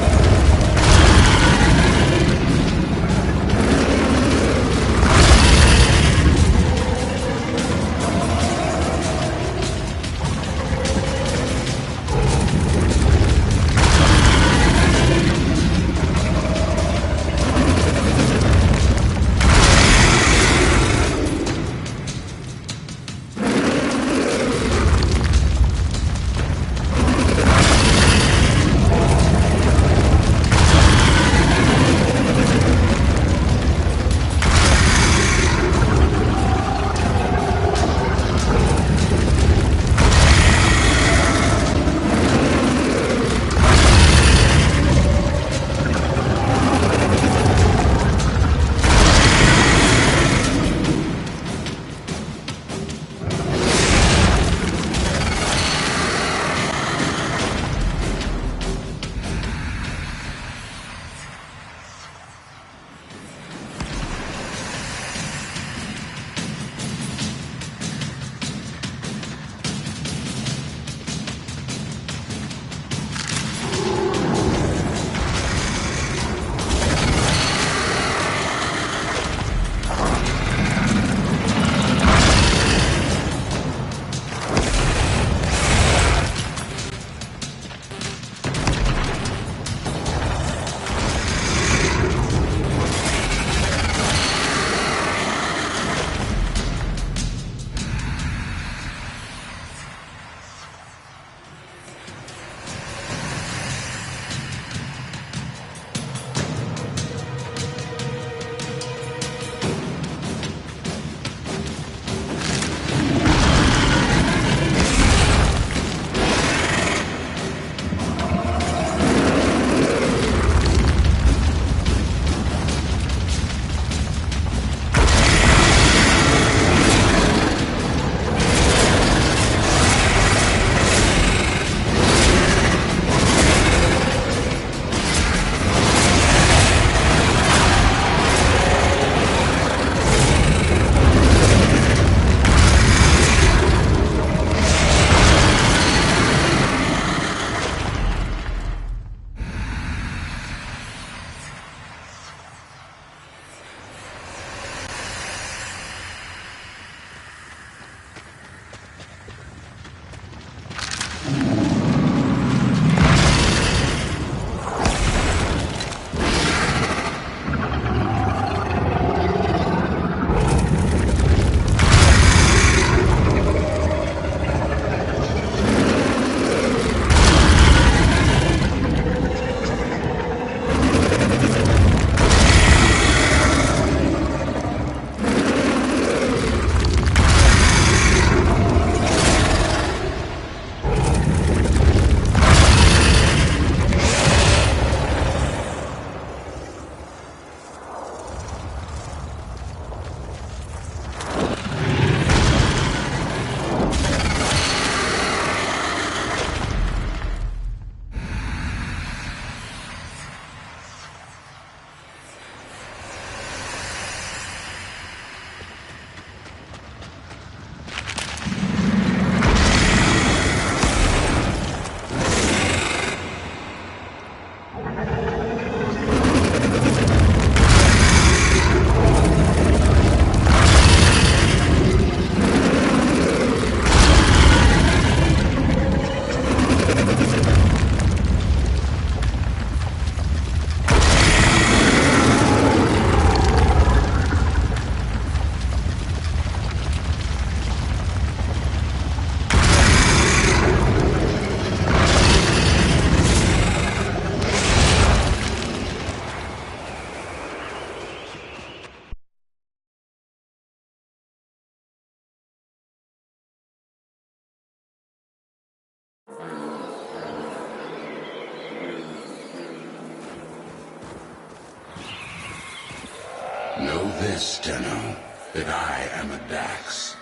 S13: Know this, Tenno, that I am a Dax.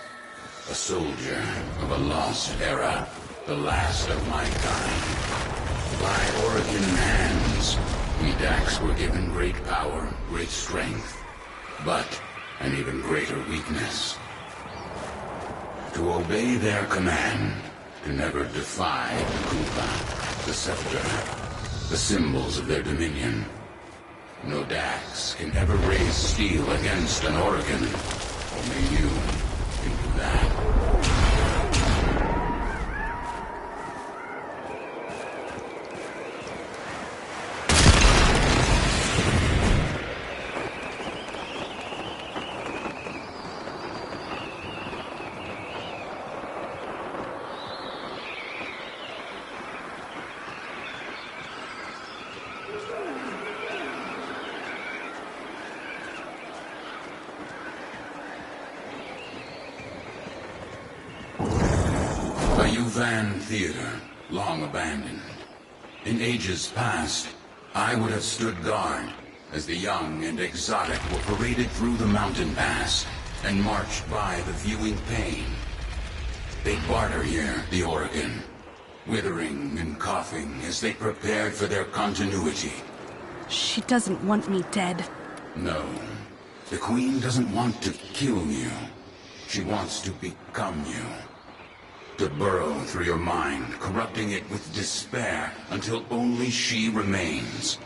S13: A soldier of a lost era, the last of my kind. By Orokin hands, we Dax were given great power, great strength, but an even greater weakness. To obey their command, to never defy the Kupa, the scepter, the symbols of their dominion. No Dax can ever raise steel against an Orokin. Only you can do that. Van Theater, long abandoned. In ages past, I would have stood guard as the young and exotic were paraded through the mountain pass and marched by the viewing pain. They barter here, the Orokin, withering and coughing as they prepared for their continuity.
S12: She doesn't want me dead.
S13: No, the Queen doesn't want to kill you. She wants to become you. To burrow through your mind, corrupting it with despair until only she remains.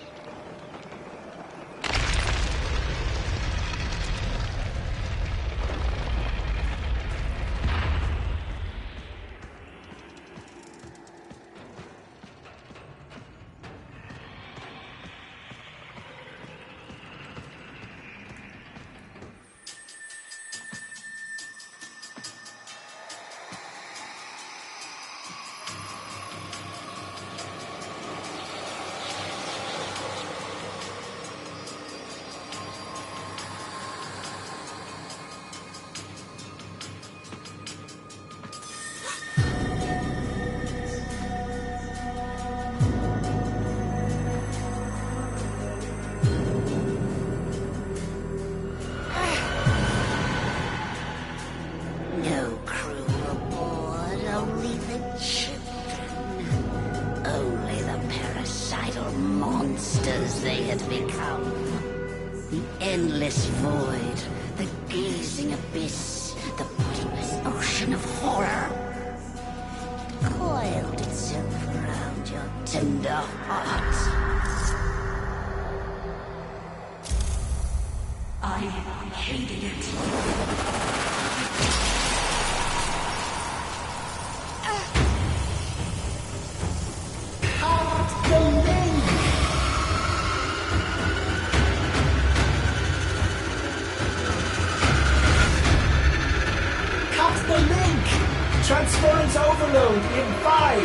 S4: Transference overload in 5,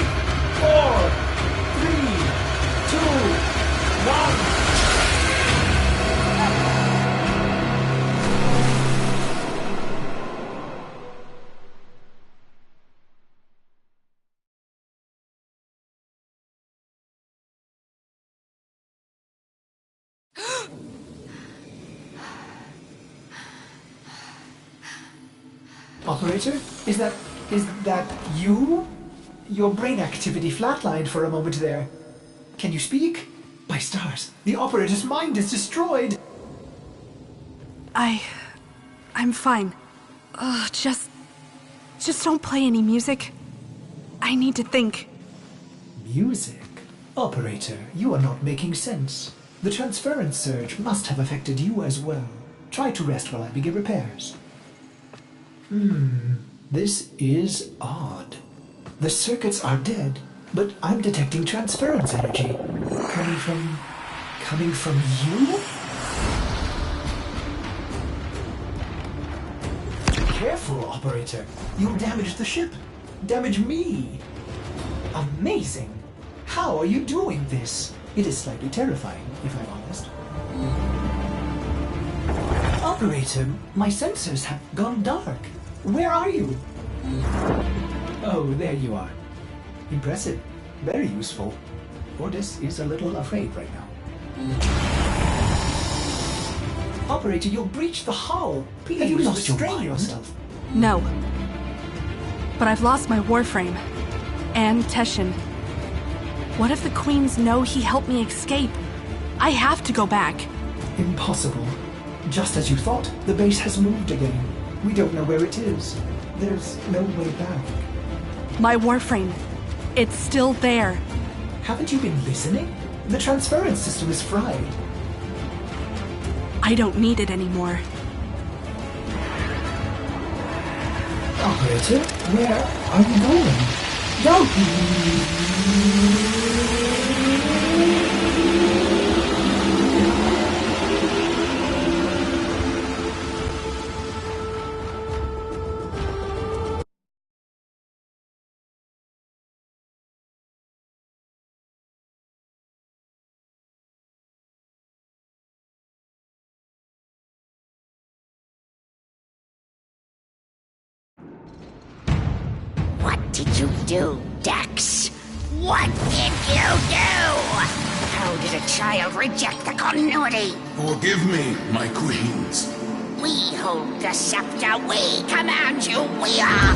S4: 4, 3, 2, 1. Operator, is that you? Your brain activity flatlined for a moment there. Can you speak? By stars, the operator's mind is destroyed.
S12: I'm fine. Just don't play any music. I need to think.
S4: Music? Operator, you are not making sense. The transference surge must have affected you as well. Try to rest while I begin repairs. This is odd. The circuits are dead, but I'm detecting transference energy. Coming from you? Careful, operator. You'll damage the ship. Damage me. Amazing. How are you doing this? It is slightly terrifying, if I'm honest. Operator, my sensors have gone dark. Where are you? Oh, there you are. Impressive. Very useful. Ordis is a little afraid right now. Operator, you'll breach the hull. Please, have you lost restrain yourself?
S12: No. But I've lost my warframe. And Teshin. What if the Queens know he helped me escape? I have to go back.
S4: Impossible. Just as you thought, the base has moved again. We don't know where it is. There's no way back.
S12: My warframe. It's still there.
S4: Haven't you been listening? The transference system is fried.
S12: I don't need it anymore.
S4: Operator, where are you going? Don't!
S11: What did you do, Dax? What did you do? How did a child reject the continuity?
S13: Forgive me, my queens.
S11: We hold the scepter. We command you. We are...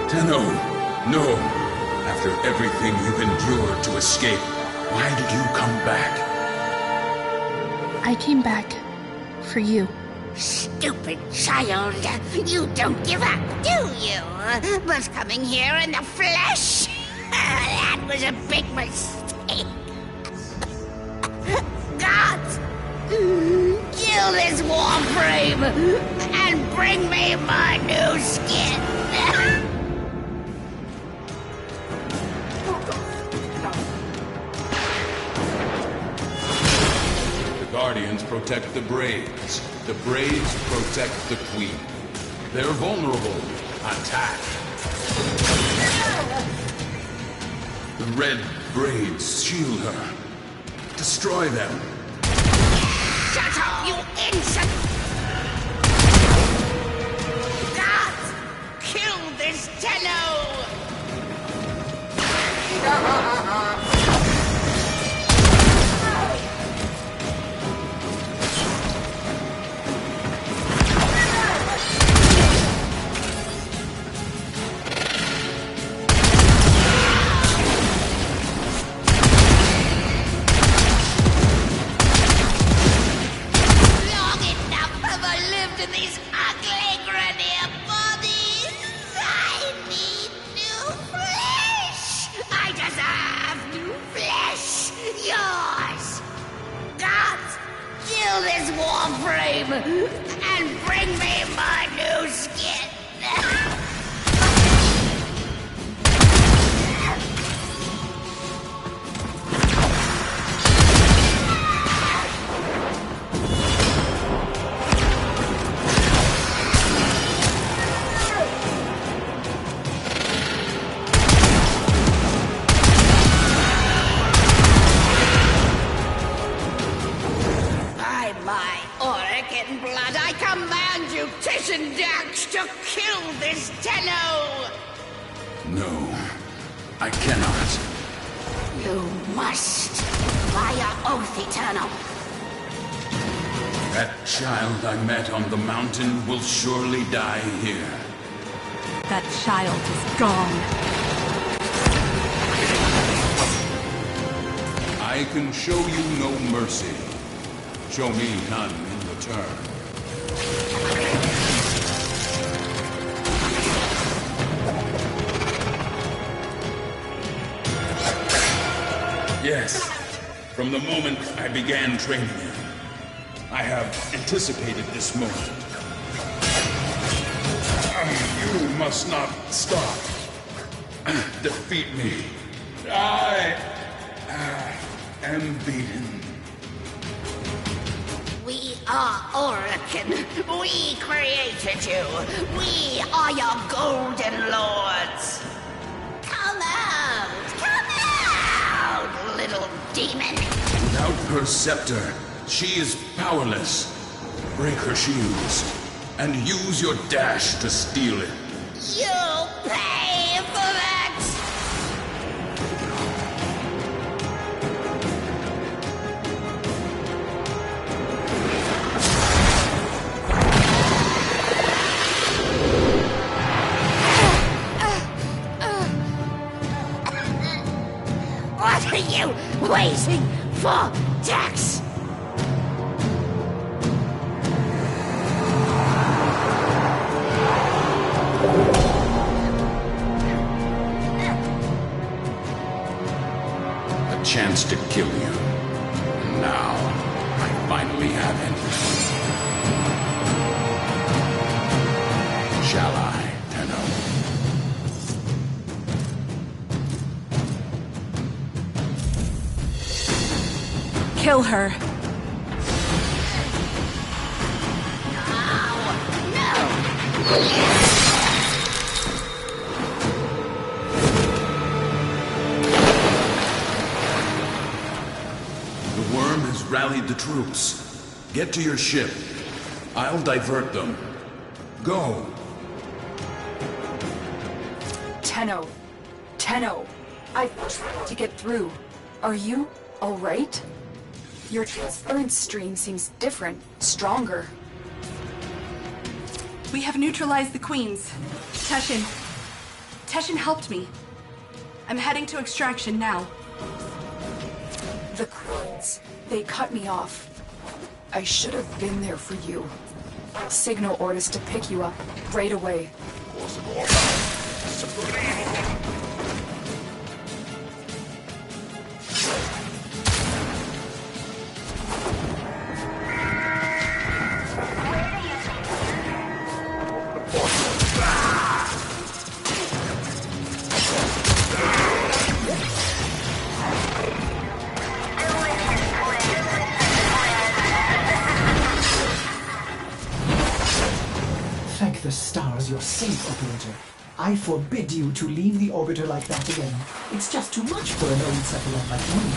S13: Tenno, no. After everything you've endured to escape, why did you come back?
S9: I came back for you.
S11: Stupid child. You don't give up, do you? But coming here in the flesh? That was a big mistake. Gods! Kill this warframe and bring me my new skin.
S13: The Guardians protect the Braves. The Braves protect the Queen. They're vulnerable. Attack. The red Braves shield her. Destroy them.
S11: Shut up, you insect! Gods! Kill this Tenno! And bring me my new skin. By my Orokin blood, I command you, Tishin Dax, to kill this Tenno!
S13: No, I cannot.
S11: You must, via oath eternal.
S13: That child I met on the mountain will surely die here.
S12: That child is gone.
S13: I can show you no mercy. Show me none in return. Yes, from the moment I began training you, I have anticipated this moment. You must not stop. Defeat me. I am beaten.
S11: We are Orokin. We created you. We are your golden lords. Come out! Come out! demon!
S13: Without her scepter, she is powerless. Break her shields, and use your dash to steal it.
S11: You'll pay for that! What are you waiting for, Dex?
S13: A chance to kill you. And now, I finally have it. Shall I, Tenno?
S12: Kill her.
S13: The worm has rallied the troops. Get to your ship. I'll divert them. Go.
S2: Tenno. Tenno. I've tried to get through. Are you alright? Your transference stream seems different, stronger.
S12: We have neutralized the queens. Teshin. Teshin helped me. I'm heading to extraction now.
S2: The queens. They cut me off. I should have been there for you. Signal orders to pick you up right away.
S4: Thank the stars you're safe, Operator. I forbid you to leave the orbiter like that again. It's just too much for an old Cephalon like me.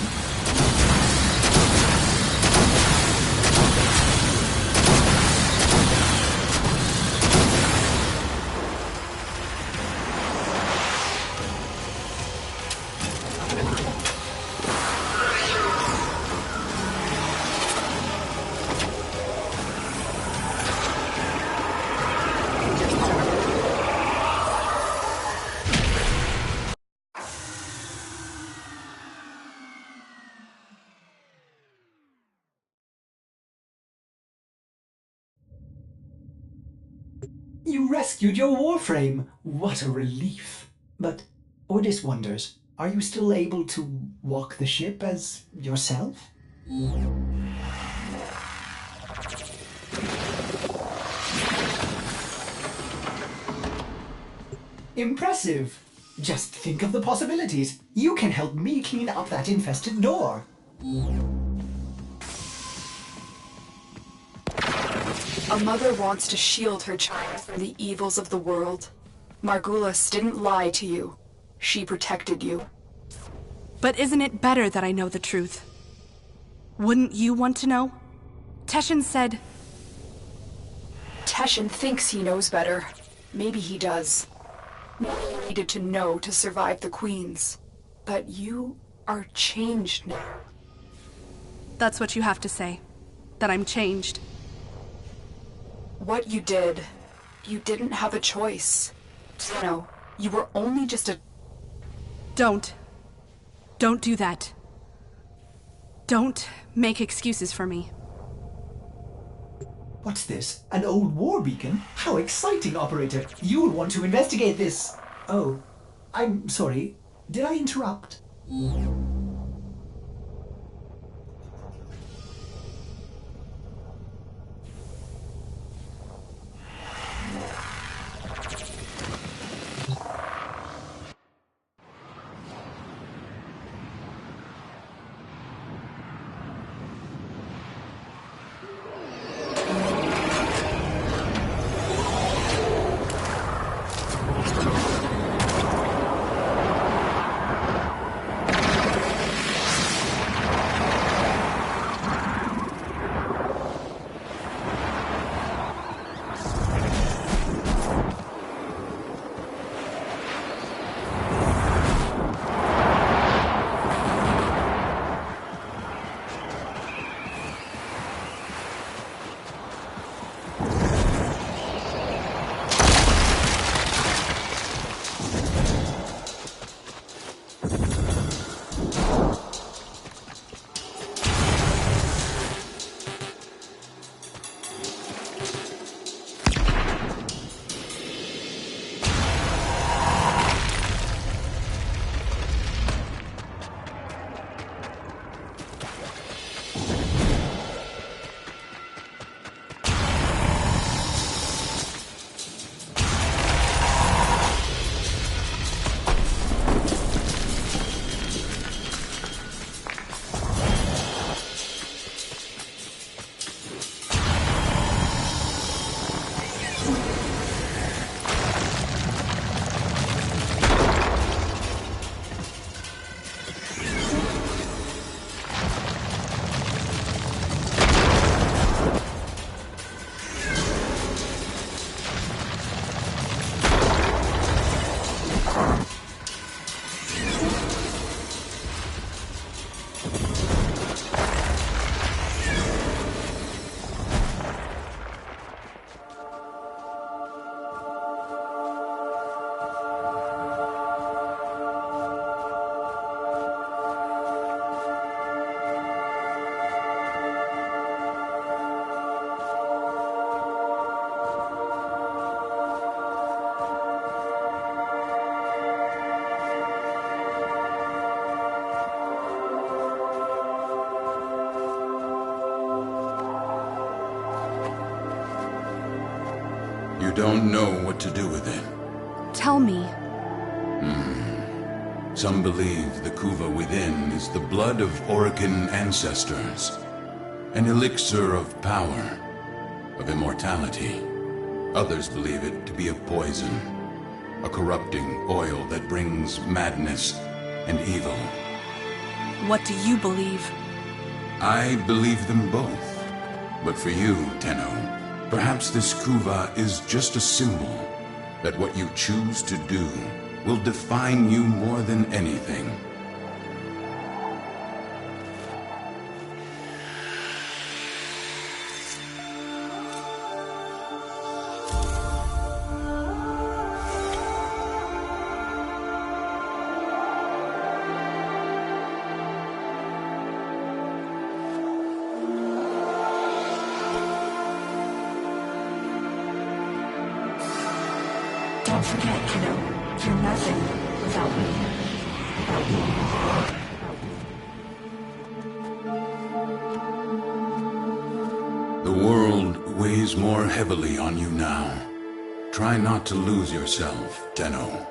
S4: You rescued your Warframe! What a relief! But Ordis wonders, are you still able to walk the ship as yourself? Impressive! Just think of the possibilities. You can help me clean up that infested door.
S2: A mother wants to shield her child from the evils of the world. Margulis didn't lie to you. She protected you.
S12: But isn't it better that I know the truth? Wouldn't you want to know? Teshin said...
S2: Teshin thinks he knows better. Maybe he does. Maybe he needed to know to survive the Queens. But you are changed now.
S12: That's what you have to say. That I'm changed.
S2: What you did, you didn't have a choice. No, you were only just a...
S12: Don't do that. Don't make excuses for me.
S4: What's this? An old war beacon? How exciting, Operator! You'll want to investigate this... Oh, I'm sorry. Did I interrupt?
S13: don't know what to do with it.
S12: Tell me.
S13: Some believe the Kuva within is the blood of Orokin ancestors, an elixir of power, of immortality. Others believe it to be a poison, a corrupting oil that brings madness and evil.
S12: What do you believe?
S13: I believe them both. But for you, Tenno, perhaps this Kuva is just a symbol that what you choose to do will define you more than anything.
S9: Don't forget, kiddo. You're nothing without me.
S13: The world weighs more heavily on you now. Try not to lose yourself, Tenno.